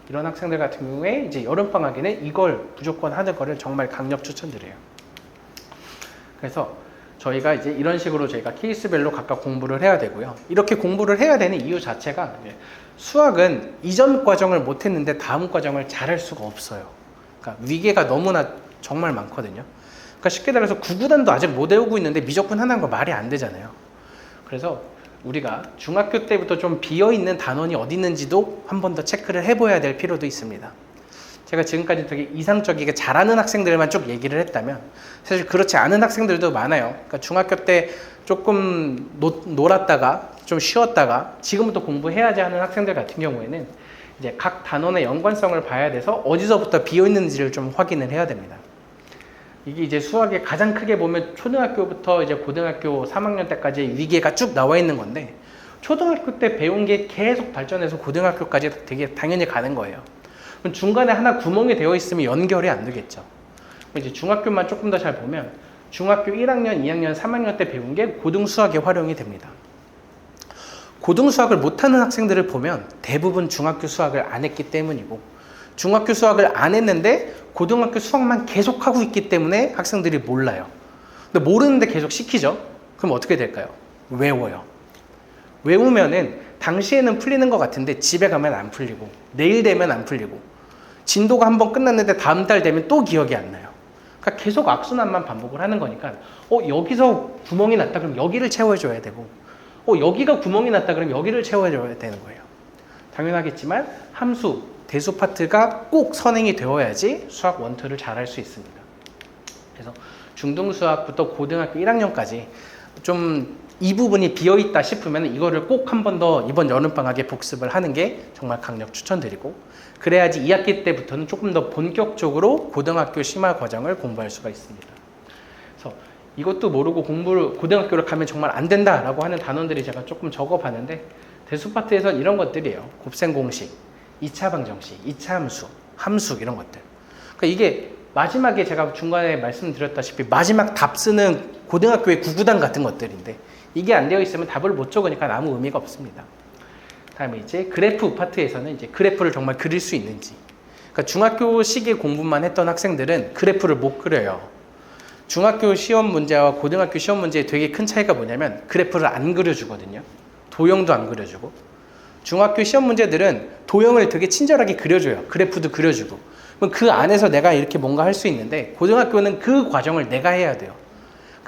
이런 학생들 같은 경우에 이제 여름방학에는 이걸 무조건 하는 거를 정말 강력 추천드려요. 그래서 저희가 이제 이런 식으로 저희가 케이스별로 각각 공부를 해야 되고요. 이렇게 공부를 해야 되는 이유 자체가 수학은 이전 과정을 못했는데 다음 과정을 잘할 수가 없어요. 그러니까 위계가 너무나 정말 많거든요. 그러니까 쉽게 말해서 구구단도 아직 못 외우고 있는데 미적분 하나인 거 말이 안 되잖아요. 그래서 우리가 중학교 때부터 좀 비어있는 단원이 어디 있는지도 한 번 더 체크를 해봐야 될 필요도 있습니다. 제가 지금까지 되게 이상적이게 잘하는 학생들만 쭉 얘기를 했다면 사실 그렇지 않은 학생들도 많아요. 그러니까 중학교 때 조금 놀았다가 좀 쉬었다가 지금부터 공부해야지 하는 학생들 같은 경우에는 이제 각 단원의 연관성을 봐야 돼서 어디서부터 비어있는지를 좀 확인을 해야 됩니다. 이게 이제 수학에 가장 크게 보면 초등학교부터 이제 고등학교 3학년 때까지 위계가 쭉 나와 있는 건데 초등학교 때 배운 게 계속 발전해서 고등학교까지 되게 당연히 가는 거예요. 그럼 중간에 하나 구멍이 되어 있으면 연결이 안 되겠죠. 이제 중학교만 조금 더 잘 보면 중학교 1학년, 2학년, 3학년 때 배운 게 고등 수학에 활용이 됩니다. 고등 수학을 못하는 학생들을 보면 대부분 중학교 수학을 안 했기 때문이고 중학교 수학을 안 했는데 고등학교 수학만 계속 하고 있기 때문에 학생들이 몰라요. 근데 모르는데 계속 시키죠. 그럼 어떻게 될까요? 외워요. 외우면은 당시에는 풀리는 것 같은데 집에 가면 안 풀리고 내일 되면 안 풀리고 진도가 한번 끝났는데 다음 달 되면 또 기억이 안 나요. 그러니까 계속 악순환만 반복을 하는 거니까 여기서 구멍이 났다 그럼 여기를 채워줘야 되고 여기가 구멍이 났다 그럼 여기를 채워줘야 되는 거예요. 당연하겠지만 함수, 대수 파트가 꼭 선행이 되어야지 수학 1, 2를 잘할 수 있습니다. 그래서 중등수학부터 고등학교 1학년까지 좀 이 부분이 비어있다 싶으면 이거를 꼭 한 번 더 이번 여름방학에 복습을 하는 게 정말 강력 추천드리고 그래야지 2학기 때부터는 조금 더 본격적으로 고등학교 심화 과정을 공부할 수가 있습니다. 그래서 이것도 모르고 공부를 고등학교를 가면 정말 안 된다라고 하는 단원들이 제가 조금 적어봤는데 대수 파트에선 이런 것들이에요. 곱셈 공식, 2차 방정식, 2차 함수, 함수 이런 것들. 그러니까 이게 마지막에 제가 중간에 말씀드렸다시피 마지막 답 쓰는 고등학교의 구구단 같은 것들인데 이게 안 되어 있으면 답을 못 적으니까 아무 의미가 없습니다. 다음에 이제 그래프 파트에서는 이제 그래프를 정말 그릴 수 있는지. 그러니까 중학교 시기에 공부만 했던 학생들은 그래프를 못 그려요. 중학교 시험 문제와 고등학교 시험 문제의 되게 큰 차이가 뭐냐면 그래프를 안 그려주거든요. 도형도 안 그려주고. 중학교 시험 문제들은 도형을 되게 친절하게 그려줘요. 그래프도 그려주고. 그럼 그 안에서 내가 이렇게 뭔가 할 수 있는데 고등학교는 그 과정을 내가 해야 돼요.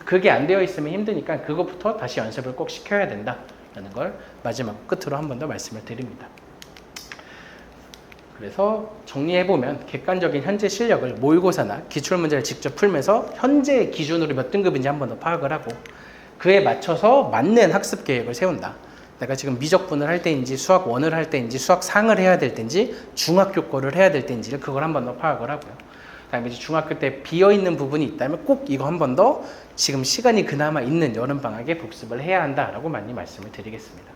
그게 안 되어 있으면 힘드니까 그것부터 다시 연습을 꼭 시켜야 된다라는 걸 마지막 끝으로 한 번 더 말씀을 드립니다. 그래서 정리해보면 객관적인 현재 실력을 모의고사나 기출문제를 직접 풀면서 현재 기준으로 몇 등급인지 한 번 더 파악을 하고 그에 맞춰서 맞는 학습 계획을 세운다. 내가 지금 미적분을 할 때인지 수학 1을 할 때인지 수학 상을 해야 될 때인지 중학교 거를 해야 될 때인지를 그걸 한 번 더 파악을 하고요. 그다음에 이제 중학교 때 비어있는 부분이 있다면 꼭 이거 한 번 더 지금 시간이 그나마 있는 여름방학에 복습을 해야 한다라고 많이 말씀을 드리겠습니다.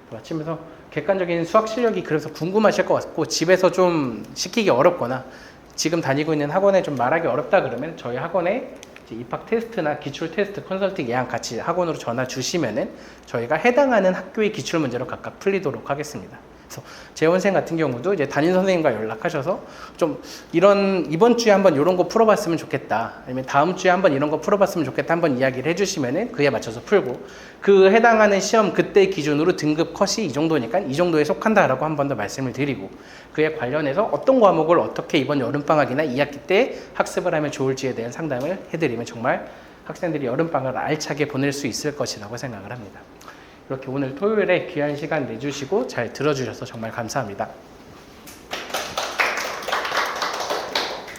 마치면서 객관적인 수학 실력이 그래서 궁금하실 것 같고 집에서 좀 시키기 어렵거나 지금 다니고 있는 학원에 좀 말하기 어렵다 그러면 저희 학원에 이제 입학 테스트나 기출 테스트 컨설팅 예약 같이 학원으로 전화 주시면은 저희가 해당하는 학교의 기출 문제로 각각 풀리도록 하겠습니다. 그래서 재원생 같은 경우도 이제 담임 선생님과 연락하셔서 좀 이번 주에 한번 이런 거 풀어봤으면 좋겠다. 아니면 다음 주에 한번 이런 거 풀어봤으면 좋겠다. 한번 이야기를 해주시면은 그에 맞춰서 풀고 그 해당하는 시험 그때 기준으로 등급 컷이 이 정도니까 이 정도에 속한다라고 한 번 더 말씀을 드리고 그에 관련해서 어떤 과목을 어떻게 이번 여름방학이나 2학기 때 학습을 하면 좋을지에 대한 상담을 해드리면 정말 학생들이 여름방학을 알차게 보낼 수 있을 것이라고 생각을 합니다. 이렇게 오늘 토요일에 귀한 시간 내주시고 잘 들어주셔서 정말 감사합니다.